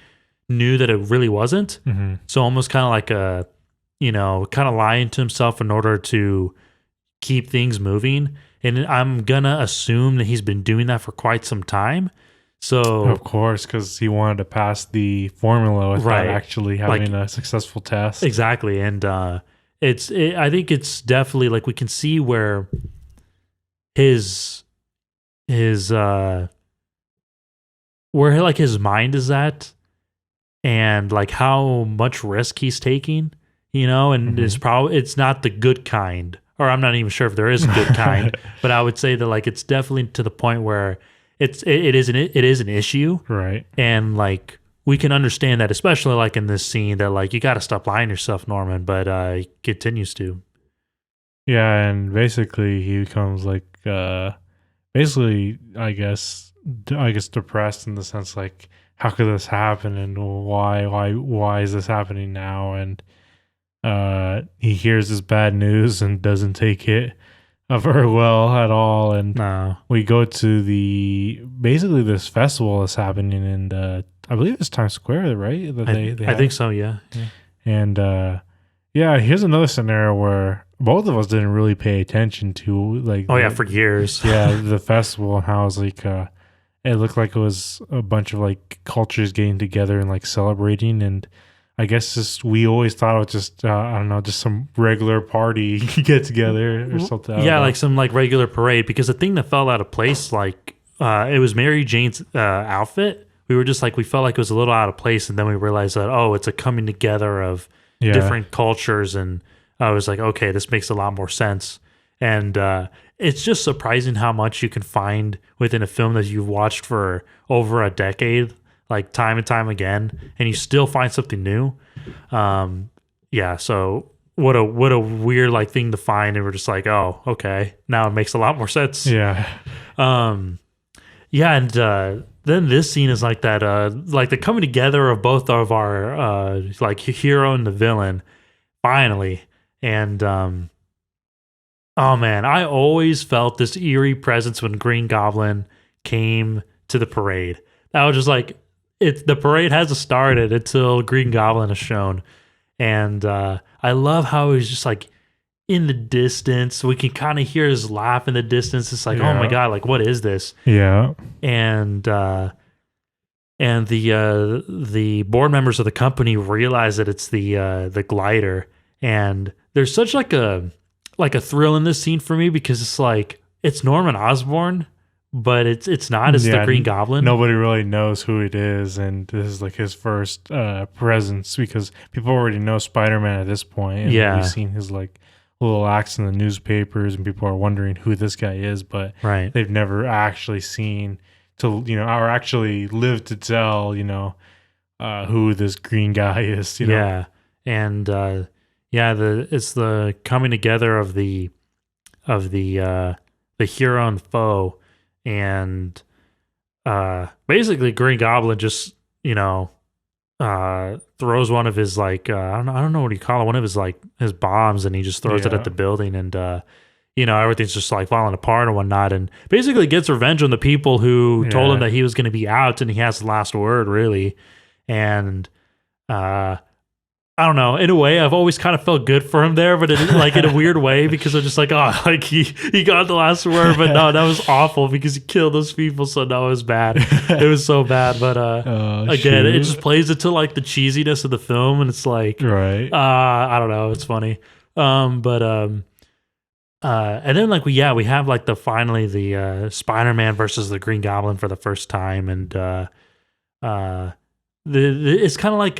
A: knew that it really wasn't.
B: Mm-hmm.
A: So almost kind of like a, you know, kind of lying to himself in order to keep things moving. And I'm gonna assume that he's been doing that for quite some time. So
B: of course, because he wanted to pass the formula without actually having
A: like,
B: a successful test.
A: Exactly, and I think it's definitely like we can see where his where like his mind is at, and like how much risk he's taking, you know, and it's not the good kind, or I'm not even sure if there is a good kind, but I would say that like it's definitely to the point where it is an issue,
B: right?
A: And like we can understand that, especially like in this scene, that like you got to stop lying to yourself, Norman, but he continues to.
B: Yeah, and basically he becomes like basically I guess depressed in the sense like, how could this happen, and why is this happening now? And he hears this bad news and doesn't take it very well at all. And we go to basically this festival that's happening in I believe it's Times Square, right?
A: I think so, yeah.
B: And here's another scenario where both of us didn't really pay attention to, like,
A: for years.
B: The festival, and how it was like it looked like it was a bunch of like cultures getting together and like celebrating. And I guess we always thought it was just I don't know, just some regular party get together or something.
A: Yeah, like some like regular parade, because the thing that fell out of place, like it was Mary Jane's outfit. We were just like, we felt like it was a little out of place, and then we realized that, oh, it's a coming together of different cultures, and I was like, okay, this makes a lot more sense. And it's just surprising how much you can find within a film that you've watched for over a decade, like time and time again, and you still find something new. So what a weird like thing to find, and we're just like, oh, okay, now it makes a lot more sense. Then this scene is like that, like the coming together of both of our like hero and the villain, finally. And oh man, I always felt this eerie presence when Green Goblin came to the parade. I was just like, the parade hasn't started until Green Goblin is shown. And I love how he's just like in the distance. We can kind of hear his laugh in the distance. It's like, oh my God, like what is this?
B: Yeah.
A: And the board members of the company realize that it's the glider, and there's such like a thrill in this scene for me, because it's like, it's Norman Osborn, but it's not. It's the Green Goblin.
B: Nobody really knows who it is, and this is like his first presence, because people already know Spider-Man at this point. And we've seen his like little acts in the newspapers, and people are wondering who this guy is, but they've never actually seen or actually lived to tell, who this green guy is.
A: Yeah, and it's the coming together of the hero and foe, and basically Green Goblin just throws one of his like I don't know what you call it, one of his like his bombs, and he just throws it at the building, and everything's just like falling apart and whatnot, and basically gets revenge on the people who told him that he was going to be out, and he has the last word, really. And I don't know. In a way, I've always kind of felt good for him there, but like in a weird way, because I'm just like, oh, like he got the last word, but no, that was awful because he killed those people. So no, it was bad. It was so bad. But again, it just plays into like the cheesiness of the film, and it's like,
B: right.
A: I don't know. It's funny. And then like we have like finally the Spider-Man versus the Green Goblin for the first time, and it's kind of like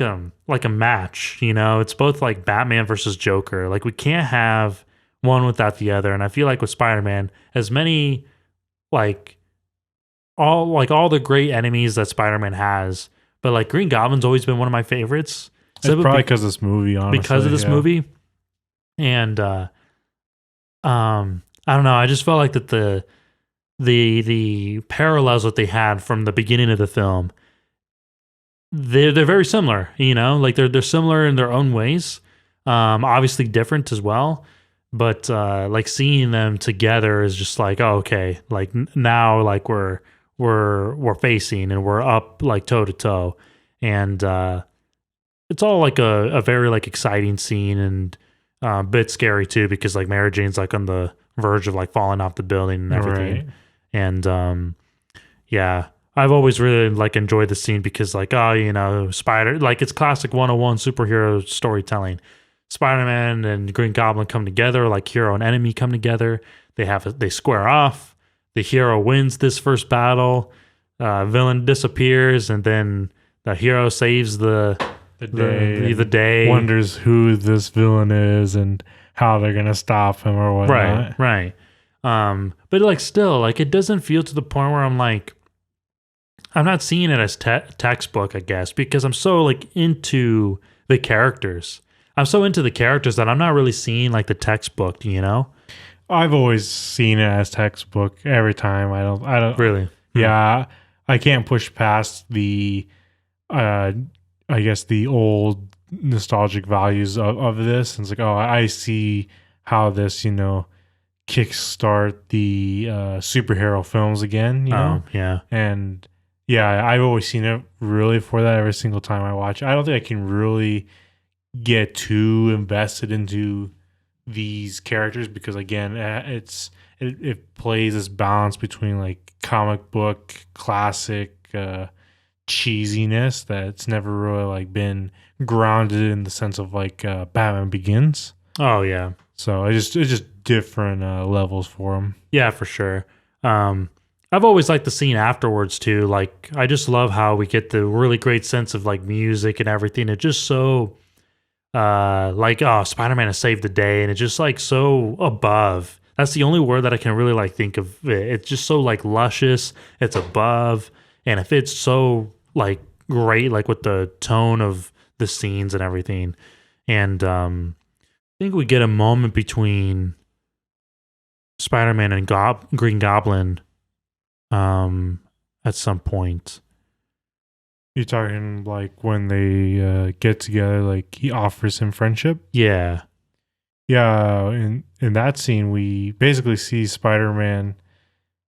A: a match, you know. It's both like Batman versus Joker. Like we can't have one without the other. And I feel like with Spider-Man, as many like all the great enemies that Spider-Man has, but like Green Goblin's always been one of my favorites.
B: It's probably because of this movie, honestly.
A: Because of this movie, and I don't know. I just felt like that the parallels that they had from the beginning of the film. They're very similar, you know, like they're similar in their own ways. Obviously different as well, but like seeing them together is just like, oh, okay, like now like we're facing and we're up like toe to toe, and it's all like a very like exciting scene and a bit scary too, because like Mary Jane's like on the verge of like falling off the building and everything, right. And yeah. I've always really like enjoyed the scene because like, oh, you know, like it's classic 101 superhero storytelling. Spider-Man and Green Goblin come together, like hero and enemy come together. They square off. The hero wins this first battle. Villain disappears, and then the hero saves the day.
B: Wonders who this villain is and how they're gonna stop him or whatnot.
A: Right. But like still, like it doesn't feel to the point where I'm like, I'm not seeing it as textbook, I guess, because I'm so like into the characters. I'm so into the characters that I'm not really seeing like the textbook, you know?
B: I've always seen it as textbook every time. I don't
A: really.
B: Yeah, I can't push past the I guess the old nostalgic values of this. And it's like, oh, I see how this, you know, kickstart the superhero films again, you know?
A: Yeah.
B: And yeah, I've always seen it really for that every single time I watch. I don't think I can really get too invested into these characters because, again, it plays this balance between like comic book classic cheesiness that's never really like been grounded in the sense of like Batman Begins.
A: Oh yeah.
B: So it's just different levels for them.
A: Yeah, for sure. I've always liked the scene afterwards too. Like, I just love how we get the really great sense of like music and everything. It's just so, like, oh, Spider-Man has saved the day, and it's just like so above. That's the only word that I can really like think of. It's just so like luscious. It's above, and if it's so like great, like with the tone of the scenes and everything. And I think we get a moment between Spider-Man and Green Goblin. At some point.
B: You're talking like when they get together, like he offers him friendship?
A: Yeah.
B: In that scene, we basically see Spider-Man.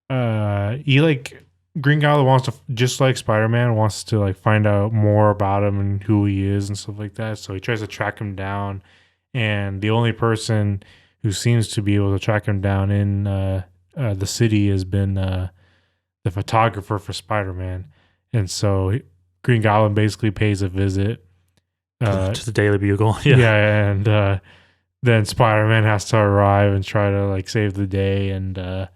B: He like Green Goblin wants to, just like Spider-Man, wants to like find out more about him and who he is and stuff like that. So he tries to track him down, and the only person who seems to be able to track him down in the city has been the photographer for Spider-Man. And so Green Goblin basically pays a visit
A: to the Daily Bugle.
B: And then Spider-Man has to arrive and try to like save the day, and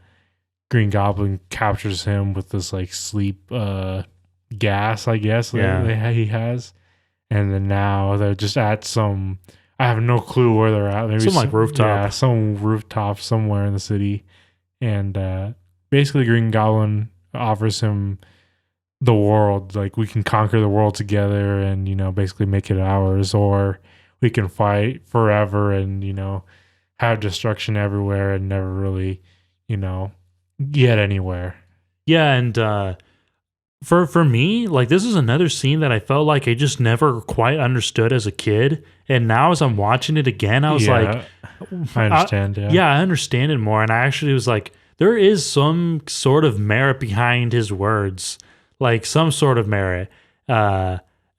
B: Green Goblin captures him with this like sleep gas, I guess, that he has. And then now they're just at some, I have no clue where they're at. Maybe
A: some like rooftop.
B: Yeah, some rooftop somewhere in the city. And basically Green Goblin offers him the world. Like, we can conquer the world together and, you know, basically make it ours, or we can fight forever and, you know, have destruction everywhere and never really, you know, get anywhere.
A: Yeah, and for me, like, this is another scene that I felt like I just never quite understood as a kid. And now as I'm watching it again, I was like,
B: I understand.
A: I understand it more. And I actually was like, there is some sort of merit behind his words, like some sort of merit.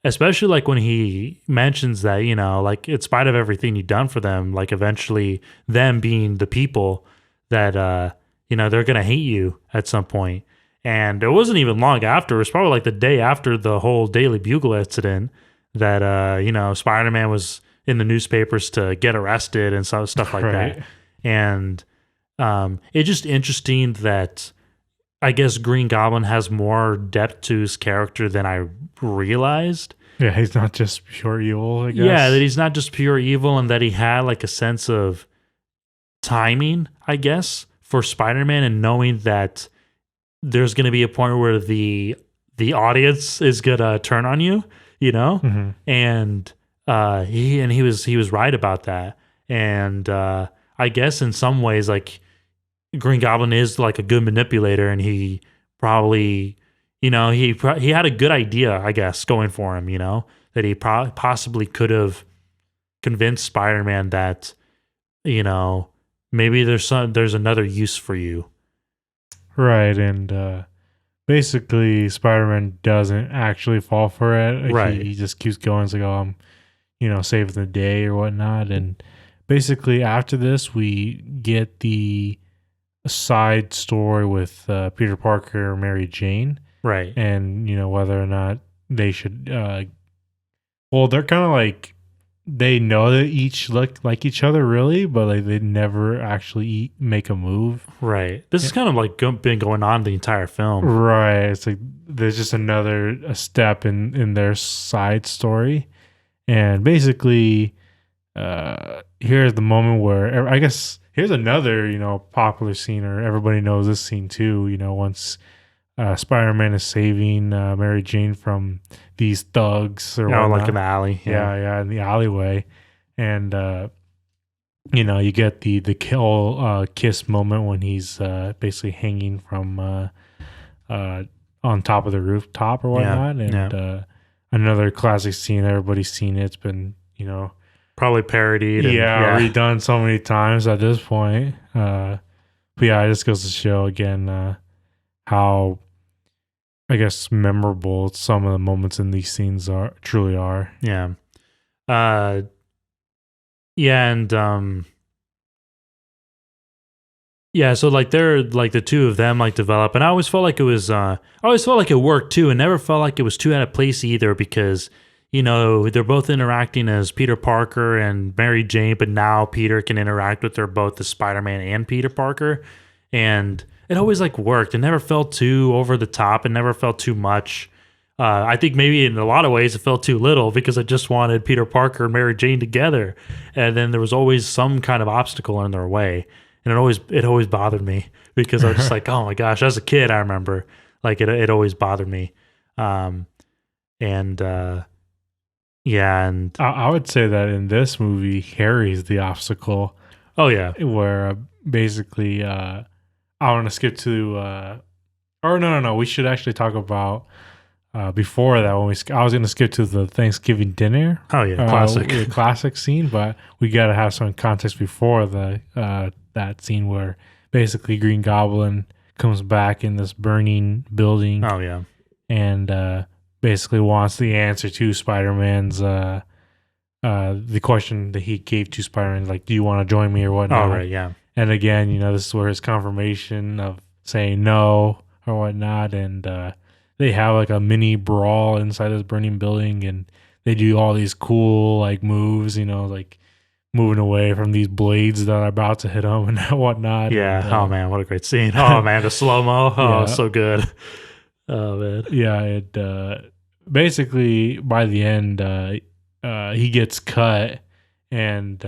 A: especially like when he mentions that, you know, like in spite of everything you've done for them, like eventually them being the people that, you know, they're going to hate you at some point. And it wasn't even long after. It was probably like the day after the whole Daily Bugle incident that, you know, Spider-Man was in the newspapers to get arrested and stuff like
B: Right.
A: that. And it's just interesting that I guess Green Goblin has more depth to his character than I realized.
B: Yeah, he's not just pure evil, I guess.
A: Yeah, that he's not just pure evil and that he had like a sense of timing, I guess, for Spider-Man and knowing that there's going to be a point where the audience is going to turn on you, you know?
B: Mm-hmm.
A: And he was right about that. And I guess in some ways like Green Goblin is like a good manipulator, and he probably, you know, he had a good idea, I guess, going for him, you know, that he possibly could have convinced Spider-Man that, you know, maybe there's another use for you.
B: Right, and basically Spider-Man doesn't actually fall for it.
A: Right.
B: He just keeps going. It's like, oh, I'm, you know, saving the day or whatnot. And basically after this, we get the side story with Peter Parker or Mary Jane.
A: Right.
B: And, you know, whether or not they should, well, they're kind of like, they know they each look like each other really, but like they never actually make a move.
A: Right. This is kind of like been going on the entire film.
B: Right. It's like there's just a step in their side story. And basically, here's the moment where I guess here's another, you know, popular scene, or everybody knows this scene too. You know, once Spider-Man is saving Mary Jane from these thugs or whatnot.
A: Like in the alley.
B: Yeah, in the alleyway. And you know, you get the kill kiss moment when he's basically hanging from on top of the rooftop or whatnot. And another classic scene, everybody's seen it. It's been, you know,
A: probably parodied.
B: Redone so many times at this point. But yeah, it just goes to show again how, I guess, memorable some of the moments in these scenes truly are.
A: Yeah. Yeah, and yeah, so like they're like the two of them like develop, and I always felt like it was I always felt like it worked too, and never felt like it was too out of place either, because, you know, they're both interacting as Peter Parker and Mary Jane, but now Peter can interact with her both as Spider-Man and Peter Parker, and it always like worked. It never felt too over the top. It never felt too much. I think maybe in a lot of ways it felt too little, because I just wanted Peter Parker and Mary Jane together, and then there was always some kind of obstacle in their way, and it always bothered me, because I was just like, oh my gosh, as a kid I remember like it always bothered me, and yeah, and
B: I would say that in this movie, Harry's the obstacle.
A: Oh yeah,
B: where basically I want to skip to or no, we should actually talk about before that, when I was going to skip to the Thanksgiving dinner.
A: Oh yeah, classic.
B: The classic scene, but we got to have some context before that scene where basically Green Goblin comes back in this burning building.
A: Oh yeah,
B: and basically wants the answer to Spider-Man's the question that he gave to Spider-Man, like, do you want to join me or whatnot?
A: Oh right, yeah.
B: And again, you know, this is where his confirmation of saying no or whatnot, and they have like a mini brawl inside this burning building, and they do all these cool like moves, you know, like moving away from these blades that are about to hit them and whatnot.
A: Yeah.
B: And,
A: oh man, what a great scene. Oh man, the slow-mo. Oh,
B: Yeah.
A: so good. Oh man.
B: Yeah, it basically by the end he gets cut, and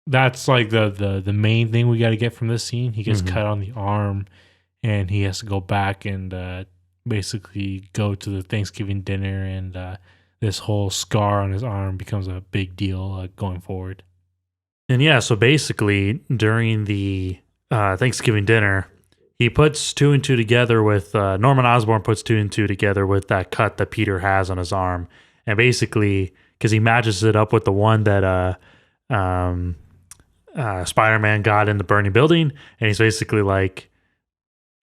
B: that's like the main thing we got to get from this scene. He gets cut on the arm, and he has to go back and basically go to the Thanksgiving dinner, and this whole scar on his arm becomes a big deal going forward.
A: And yeah, so basically during the Thanksgiving dinner, he puts two and two together with Norman Osborn puts two and two together with that cut that Peter has on his arm, and basically because he matches it up with the one that Spider-Man got in the burning building, and he's basically like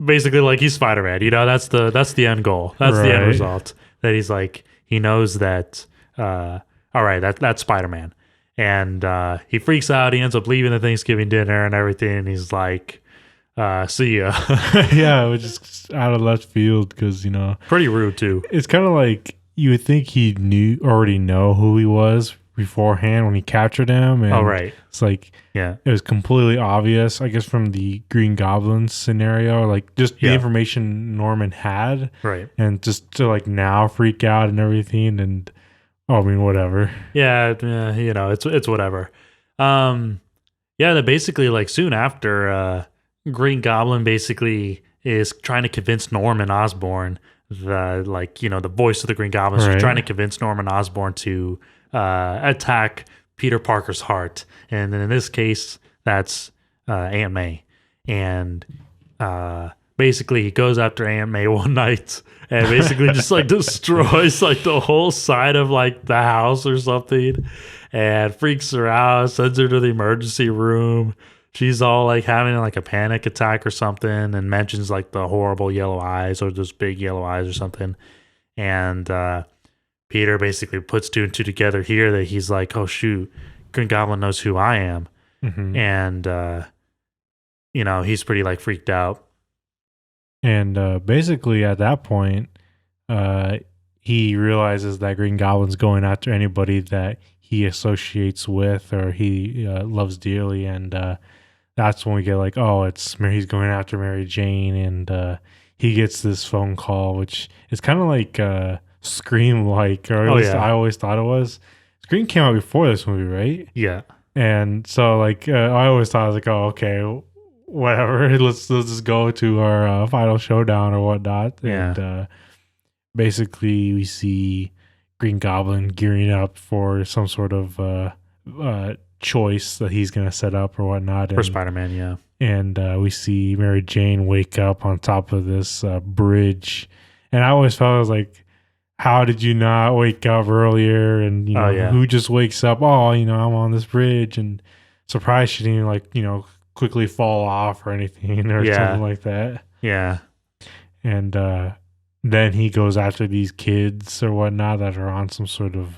A: he's Spider-Man. You know, that's the end goal. That's the end
B: Right.
A: result. That he's like he knows that, all right, that's Spider-Man. And he freaks out. He ends up leaving the Thanksgiving dinner and everything. And he's like, see ya.
B: Yeah, which is out of left field because,
A: Pretty rude, too.
B: it's kind of like you would think he already know who he was beforehand when he captured him. And
A: Oh, right.
B: it's like,
A: Yeah.
B: it was completely obvious, I guess, from the Green Goblin scenario, like just the information Norman had.
A: Right.
B: And just to like now freak out and everything. And I mean, whatever.
A: Yeah, it's whatever. That basically like soon after, Green Goblin basically is trying to convince Norman Osborn, the voice of the Green Goblin, is trying to convince Norman Osborn to attack Peter Parker's heart, and in this case, that's Aunt May, and basically he goes after Aunt May one night and basically just like destroys like the whole side of like the house or something, and freaks her out, sends her to the emergency room. She's all like having like a panic attack or something, and mentions like the horrible yellow eyes or those big yellow eyes or something. And Peter basically puts two and two together here that he's like, oh shoot, Green Goblin knows who I am.
B: Mm-hmm.
A: And, he's pretty like freaked out.
B: And basically at that point, he realizes that Green Goblin's going after anybody that he associates with or he loves dearly. And that's when we get like, oh, he's going after Mary Jane. And he gets this phone call, which is kind of like Scream-like, or at least I always thought it was. Scream came out before this movie, right?
A: Yeah.
B: And so like I always thought I was like, oh, okay, whatever. Let's just go to our final showdown or whatnot.
A: Yeah.
B: And basically we see Green Goblin gearing up for some sort of choice that he's going to set up or whatnot.
A: For Spider-Man, yeah.
B: And we see Mary Jane wake up on top of this bridge. And I always felt, I was like, how did you not wake up earlier? And, who just wakes up, I'm on this bridge. And surprised she didn't, like, quickly fall off or anything or something like that.
A: Yeah.
B: And then he goes after these kids or whatnot that are on some sort of...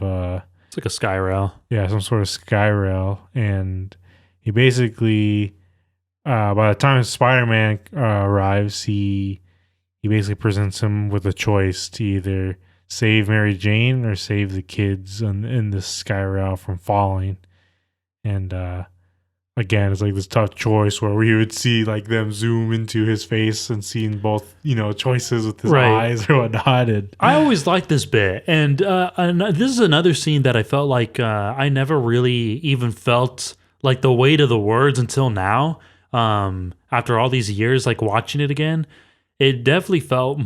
A: it's like a sky rail.
B: Yeah, some sort of sky rail. And he basically... by the time Spider-Man arrives, he basically presents him with a choice to either save Mary Jane or save the kids in the sky rail from falling. And again, it's like this tough choice where we would see like them zoom into his face and seeing both, choices with his eyes or whatnot. And
A: I always liked this bit. And this is another scene that I felt like I never really even felt like the weight of the words until now. After all these years, like watching it again, it definitely felt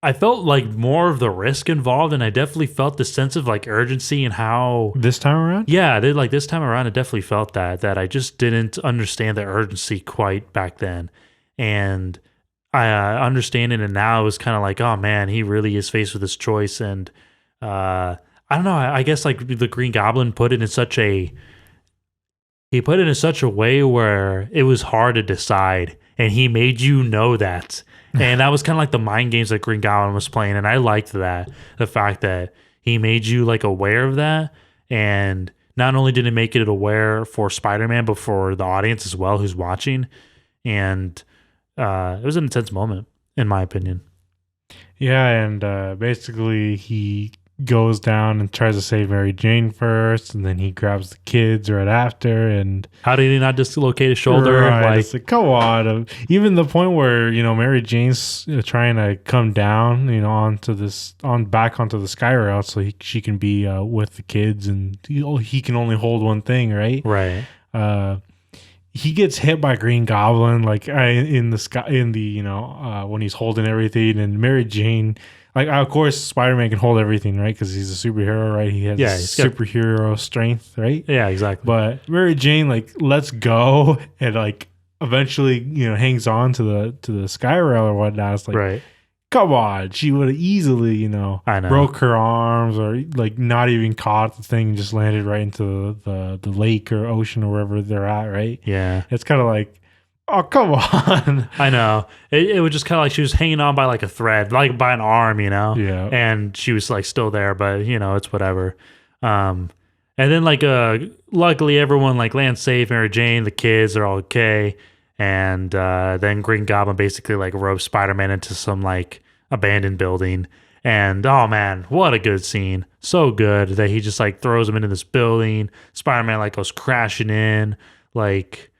A: I felt like more of the risk involved, and I definitely felt the sense of like urgency and how
B: this time around?
A: Yeah, this time around, I definitely felt that I just didn't understand the urgency quite back then. And I understanding it now is kind of like, oh man, he really is faced with this choice. And I don't know, I guess like the Green Goblin put it in such a way where it was hard to decide, and he made you know that. And that was kind of like the mind games that Green Goblin was playing, and I liked that. The fact that he made you like aware of that, and not only did it make it aware for Spider-Man, but for the audience as well who's watching. And it was an intense moment, in my opinion.
B: Yeah, and basically he goes down and tries to save Mary Jane first, and then he grabs the kids right after. And
A: how did he not dislocate his shoulder?
B: Right, it's like, come on. Even the point where Mary Jane's trying to come down, back onto the sky rail so she can be with the kids, and he can only hold one thing, right?
A: Right.
B: He gets hit by Green Goblin in the sky when he's holding everything, and Mary Jane. Like, of course, Spider-Man can hold everything, right? Because he's a superhero, right? He has superhero strength, right?
A: Yeah, exactly.
B: But Mary Jane, like, lets go and, like, eventually, hangs on to the sky rail or whatnot. It's like,
A: right.
B: Come on. She would have easily,
A: I know,
B: broke her arms or, like, not even caught the thing and just landed right into the lake or ocean or wherever they're at, right?
A: Yeah.
B: It's kind of like, Oh, come on.
A: I know. It was just kind of like she was hanging on by like a thread, like by an arm,
B: Yeah.
A: and she was like still there, but it's whatever. And then like luckily everyone like lands safe. Mary Jane, the kids are all okay, and then Green Goblin basically like ropes Spider-Man into some like abandoned building. And oh man, what a good scene. So good that he just like throws him into this building. Spider-Man like goes crashing in, like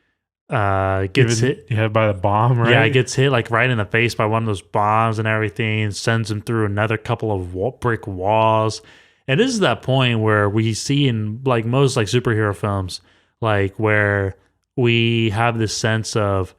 A: gets hit
B: by the bomb, right?
A: Yeah, gets hit like right in the face by one of those bombs and everything, sends him through another couple of brick walls. And this is that point where we see in like most like superhero films, like where we have this sense of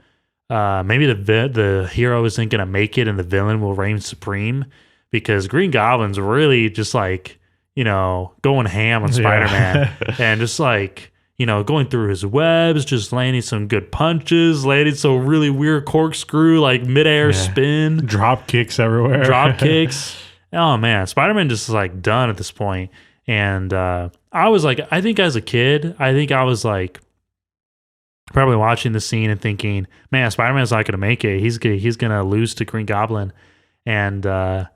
A: maybe the hero isn't going to make it and the villain will reign supreme, because Green Goblin's really just like, going ham on Spider-Man and just like, going through his webs, just landing some good punches, landing some really weird corkscrew, like midair spin.
B: Drop kicks everywhere.
A: Drop kicks. Oh, man. Spider-Man just is like done at this point. And I was like, I think as a kid, I was like probably watching the scene and thinking, man, Spider-Man's not going to make it. He's going to lose to Green Goblin. And, oh,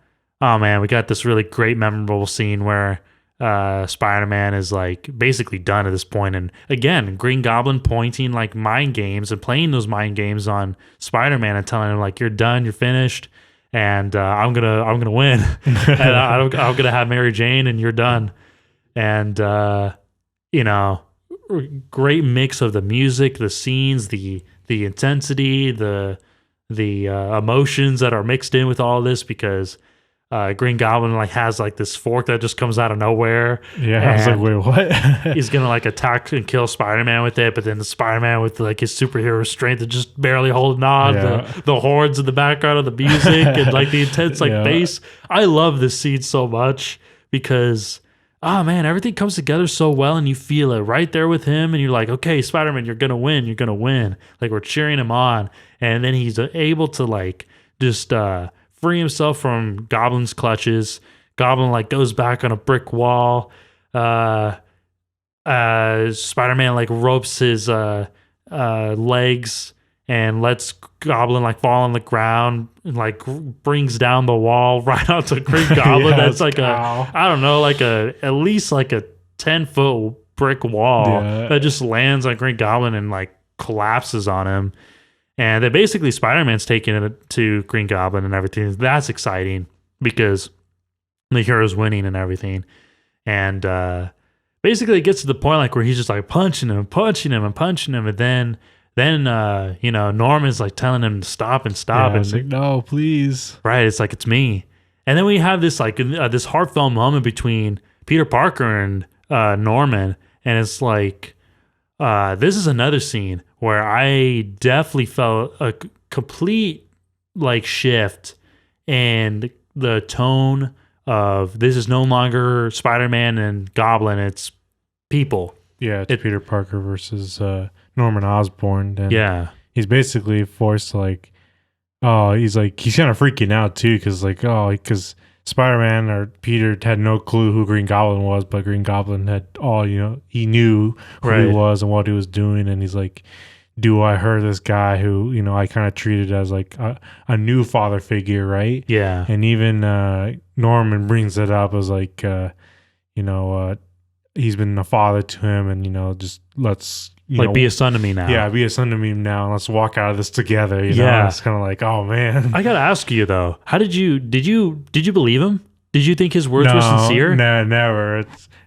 A: man, we got this really great, memorable scene where Spider-Man is like basically done at this point, and again Green Goblin pointing like mind games and playing those mind games on Spider-Man and telling him like, you're done, you're finished, and I'm gonna win, and I'm gonna have Mary Jane, and you're done. And great mix of the music, the scenes, the intensity, the emotions that are mixed in with all this, because Green Goblin like has like this fork that just comes out of nowhere.
B: Yeah, I was like, wait, what?
A: He's gonna like attack and kill Spider-Man with it, but then the Spider-Man with like his superhero strength is just barely holding on.
B: Yeah.
A: The horns in the background of the music and like the intense like bass. I love this scene so much because man, everything comes together so well, and you feel it right there with him, and you're like, okay, Spider-Man, you're gonna win. Like, we're cheering him on, and then he's able to like just free himself from Goblin's clutches. Goblin like goes back on a brick wall. Spider-Man like ropes his legs and lets Goblin like fall on the ground and like brings down the wall right onto Green Goblin. That's like at least like a 10-foot brick wall that just lands on Green Goblin and like collapses on him. And then basically Spider-Man's taking it to Green Goblin and everything. That's exciting because the hero's winning and everything. And basically it gets to the point like where he's just like punching him. And then Norman's like telling him to stop.
B: Yeah,
A: and
B: it's like, no, please.
A: Right. It's like, it's me. And then we have this like this heartfelt moment between Peter Parker and Norman. And it's like, this is another scene where I definitely felt a complete like shift in the tone of this is no longer Spider-Man and Goblin, it's people.
B: Yeah, it's Peter Parker versus Norman Osborn. And he's basically forced to like, he's kind of freaking out too, because Spider-Man or Peter had no clue who Green Goblin was, but Green Goblin had he knew who he was and what he was doing, and he's like, do I hurt this guy who, I kind of treated as like a new father figure, right?
A: Yeah.
B: And even Norman brings it up as like, he's been a father to him, and, just let's,
A: be a son to me now.
B: Yeah, be a son to me now, and let's walk out of this together, know? It's kind of like, oh, man.
A: I got to ask you, though, how did you believe him? Did you think his words were sincere?
B: No, never.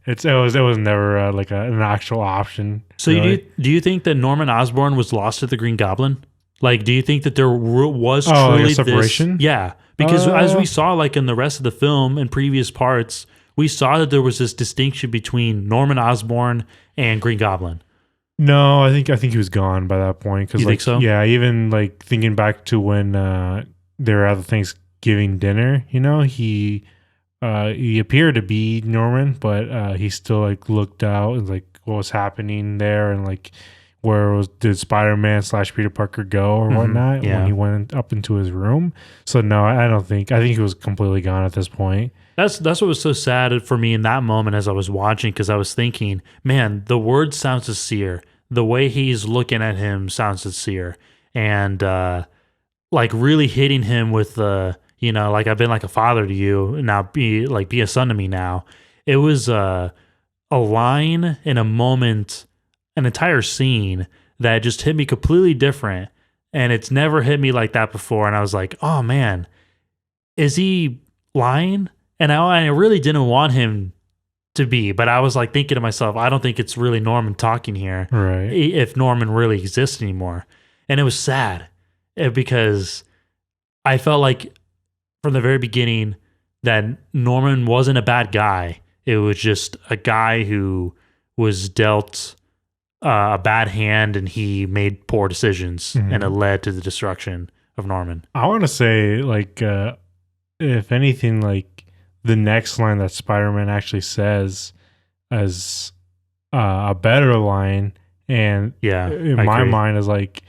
B: It was never like an actual option.
A: So really. Do you think that Norman Osborn was lost to the Green Goblin? Like, do you think that there was truly
B: like a separation?
A: Yeah, because as we saw, like in the rest of the film and previous parts, we saw that there was this distinction between Norman Osborn and Green Goblin.
B: No, I think he was gone by that point.
A: You think so?
B: Yeah, even like thinking back to when they were at the Thanksgiving dinner, he appeared to be Norman, but he still like looked out and like what was happening there, and like did Spider-Man / Peter Parker go or whatnot when he went up into his room. So no, I think he was completely gone at this point.
A: That's what was so sad for me in that moment as I was watching, because I was thinking, man, the words sound sincere. The way he's looking at him sounds sincere. and like really hitting him with the, like, I've been like a father to you, now be a son to me now. It was a line in a moment, an entire scene that just hit me completely different, and it's never hit me like that before. And I was like, oh man, is he lying? And I really didn't want him to be, but I was like thinking to myself, I don't think it's really Norman talking here,
B: Right.
A: if Norman really exists anymore. And it was sad because I felt like from the very beginning that Norman wasn't a bad guy. It was just a guy who was dealt a bad hand, and he made poor decisions, and it led to the destruction of Norman.
B: I want to say, like, if anything, like, the next line that Spider-Man actually says as a better line, and in my mind is like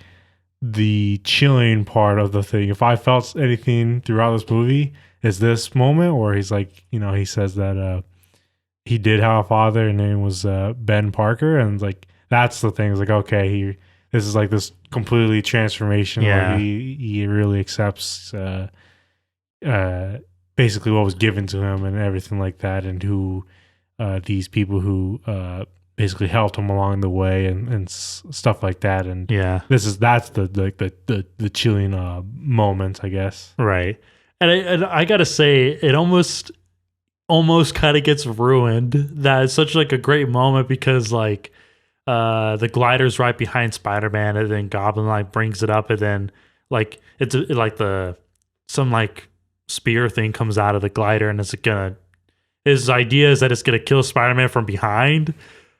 B: the chilling part of the thing. If I felt anything throughout this movie, is this moment where he's like, he says that he did have a father, and name was Ben Parker, and like that's the thing. It's like, okay, this is like this completely transformation where he really accepts basically what was given to him and everything like that, and who these people who basically helped him along the way and stuff like that. And that's the chilling moment, I guess.
A: Right. And I gotta say, it almost kind of gets ruined. That is such like a great moment, because like the glider's right behind Spider-Man, and then Goblin like brings it up, and then like it's like some like spear thing comes out of the glider, and his idea is that it's gonna kill Spider-Man from behind.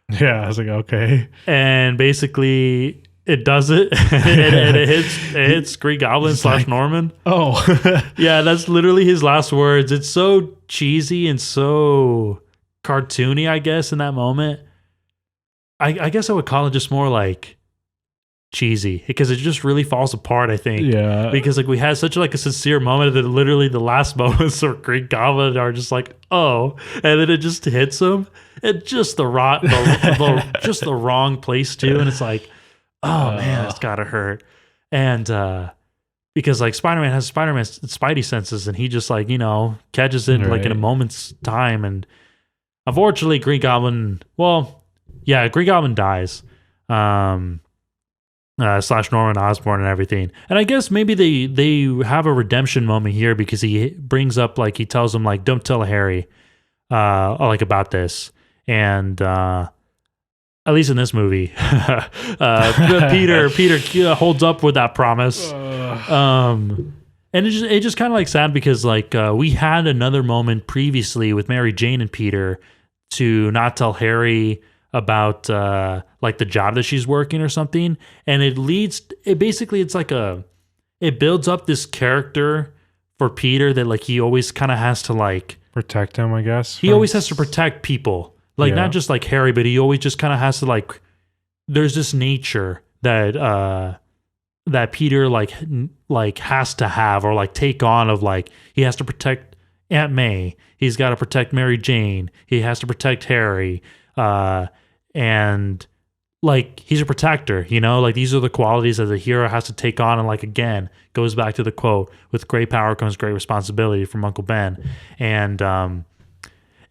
B: Yeah, I was like, okay.
A: And basically it does it, and it hits Green Goblin / Norman.
B: Oh.
A: Yeah, that's literally his last words. It's so cheesy and so cartoony, I guess, in that moment. I guess I would call it just more like cheesy, because it just really falls apart, I think.
B: Yeah.
A: Because like we had such like a sincere moment that literally the last moments of Green Goblin are just like, oh, and then it just hits him at just the wrong place too, and it's like, oh man, it's gotta hurt. And because like Spider-Man has Spider-Man's Spidey senses, and he just like, catches it like in a moment's time. And unfortunately Green Goblin dies. / Norman Osborn and everything. And I guess maybe they have a redemption moment here, because he brings up, like, he tells him like, don't tell Harry like about this. And at least in this movie, Peter holds up with that promise. And it just kind of like sad, because like we had another moment previously with Mary Jane and Peter to not tell Harry about like the job that she's working or something, and it builds up this character for Peter that like he always kind of has to like
B: protect him, I guess.
A: He always has to protect people, like not just like Harry, but he always just kind of has to like, there's this nature that Peter like has to have, or like take on, of like he has to protect Aunt May, he's got to protect Mary Jane, he has to protect Harry, and like he's a protector, like these are the qualities that the hero has to take on. And like, again, goes back to the quote, with great power comes great responsibility, from Uncle Ben. And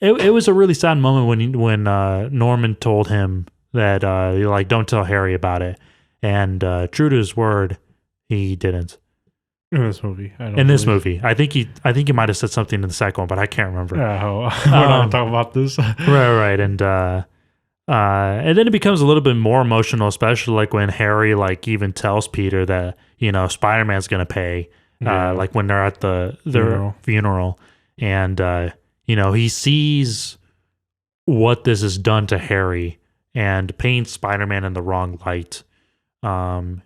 A: it was a really sad moment when Norman told him that like, don't tell Harry about it. And true to his word, he didn't.
B: In this movie,
A: I think he might have said something in the second one, but I can't remember.
B: We're not talking about this.
A: right. And then it becomes a little bit more emotional, especially like when Harry like even tells Peter that Spider-Man's gonna pay, like when they're at their funeral, and he sees what this has done to Harry and paints Spider-Man in the wrong light, and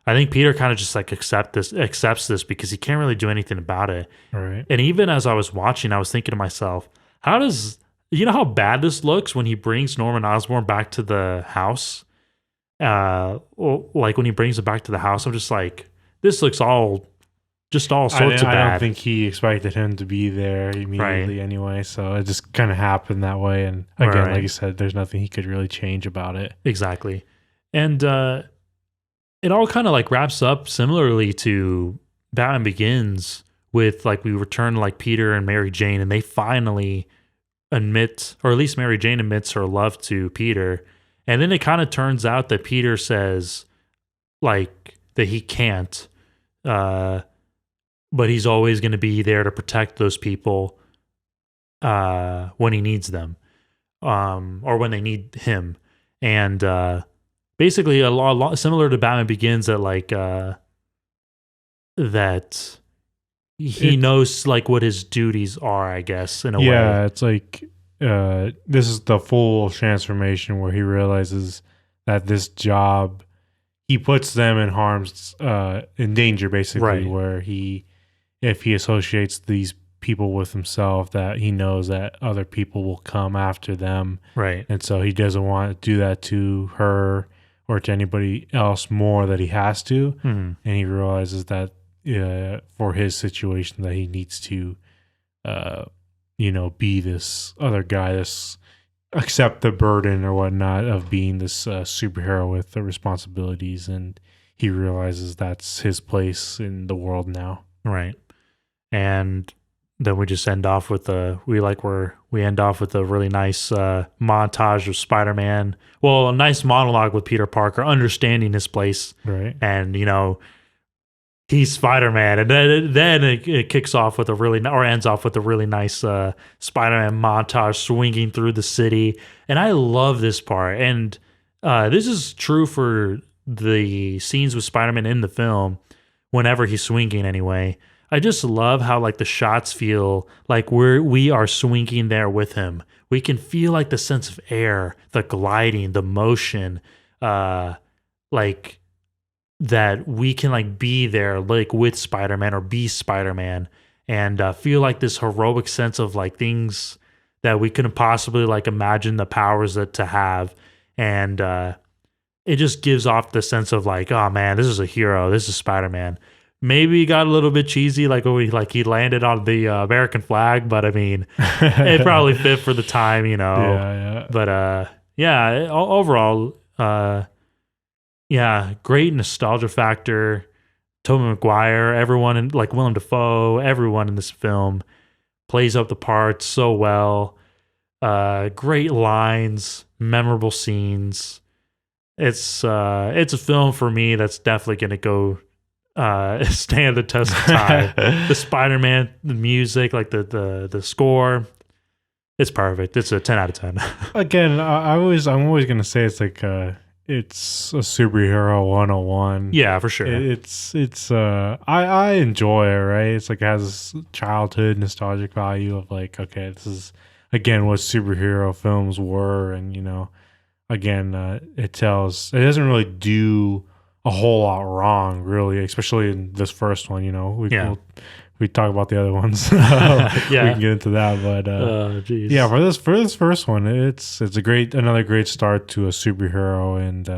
A: I think Peter kind of just like accepts this because he can't really do anything about it.
B: Right.
A: And even as I was watching, I was thinking to myself, how bad this looks when he brings Norman Osborn back to the house? Like when he brings it back to the house, I'm just like, this looks all sorts of bad.
B: I don't think he expected him to be there immediately anyway, so it just kind of happened that way. And again, like you said, there's nothing he could really change about it.
A: Exactly. And it all kind of like wraps up similarly to Batman Begins with like we return to like Peter and Mary Jane, and they finally admit, or at least Mary Jane admits her love to Peter. And then it kind of turns out that Peter says like that he can't, but he's always going to be there to protect those people when he needs them, or when they need him. And basically a lot similar to Batman Begins, that like that he knows like what his duties are, I guess, in a way.
B: Yeah, it's like this is the full transformation where he realizes that this job, he puts them in harm's in danger, basically,
A: Right.
B: where if he associates these people with himself, that he knows that other people will come after them.
A: Right.
B: And so he doesn't want to do that to her or to anybody else more that he has to.
A: Mhm.
B: And he realizes that for his situation that he needs to, be this other guy, accept the burden or whatnot of being this superhero with the responsibilities. And he realizes that's his place in the world now.
A: Right. And then we just end off with a really nice montage of Spider-Man. Well, a nice monologue with Peter Parker understanding his place,
B: Right.
A: and he's Spider-Man. And then it kicks off with ends off with a really nice Spider-Man montage swinging through the city. And I love this part. And this is true for the scenes with Spider-Man in the film, whenever he's swinging anyway. I just love how like the shots feel like we are swinging there with him. We can feel like the sense of air, the gliding, the motion, like that we can like be there like with Spider-Man or be Spider-Man, and feel like this heroic sense of like things that we couldn't possibly like imagine the powers that to have. And it just gives off the sense of like, oh man, this is a hero. This is Spider-Man. Maybe he got a little bit cheesy, like when he landed on the American flag, but I mean, it probably fit for the time,
B: Yeah.
A: But overall, great nostalgia factor. Tobey Maguire, everyone in like Willem Dafoe, everyone in this film plays up the parts so well. Great lines, memorable scenes. It's a film for me that's definitely going to go stand the test of time. The Spider-Man, the music, like the score, it's perfect. It's a 10 out of 10.
B: Again, I'm always gonna say it's like it's a superhero 101.
A: Yeah, for sure.
B: I enjoy it, right? It's like it has this childhood nostalgic value of like, okay, this is again what superhero films were, and again, it doesn't really do a whole lot wrong, really, especially in this first one. We talk about the other ones. We can get into that, but for this first one, it's another great start to a superhero, and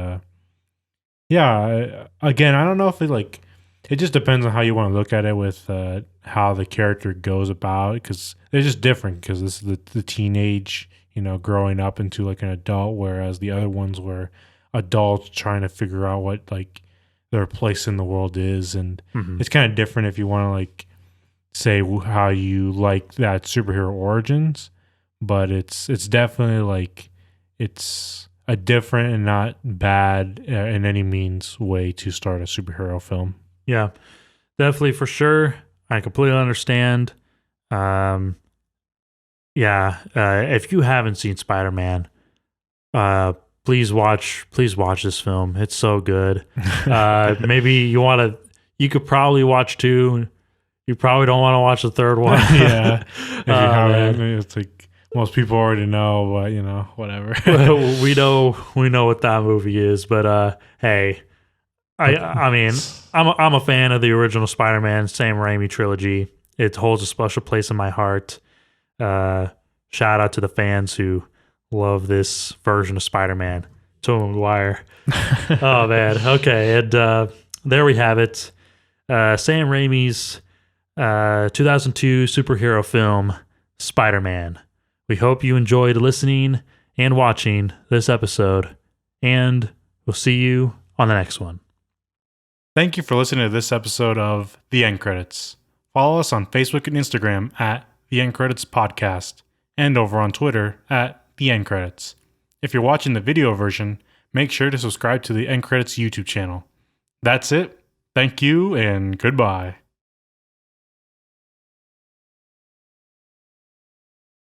B: again, I don't know if it just depends on how you want to look at it with how the character goes about, because they're just different, because this is the teenage, growing up into like an adult, whereas the other ones were adults trying to figure out what like their place in the world is. And it's kind of different if you want to like say how you like that superhero origins, but it's definitely like it's a different and not bad in any means way to start a superhero film.
A: Yeah, definitely, for sure. I completely understand. If you haven't seen Spider-Man, please watch this film. It's so good. Maybe you could probably watch two. You probably don't want to watch the third one.
B: Yeah. If you haven't, it's like most people already know, but whatever.
A: we know what that movie is, but hey, I mean, I'm a fan of the original Spider-Man, Sam Raimi trilogy. It holds a special place in my heart. Shout out to the fans who love this version of Spider-Man. Tobey Maguire. Oh man. Okay, and there we have it. Sam Raimi's 2002 superhero film, Spider-Man. We hope you enjoyed listening and watching this episode, and we'll see you on the next one.
B: Thank you for listening to this episode of The End Credits. Follow us on Facebook and Instagram at The End Credits Podcast and over on Twitter at The End Credits. If you're watching the video version, make sure to subscribe to the End Credits YouTube channel. That's it. Thank you and goodbye.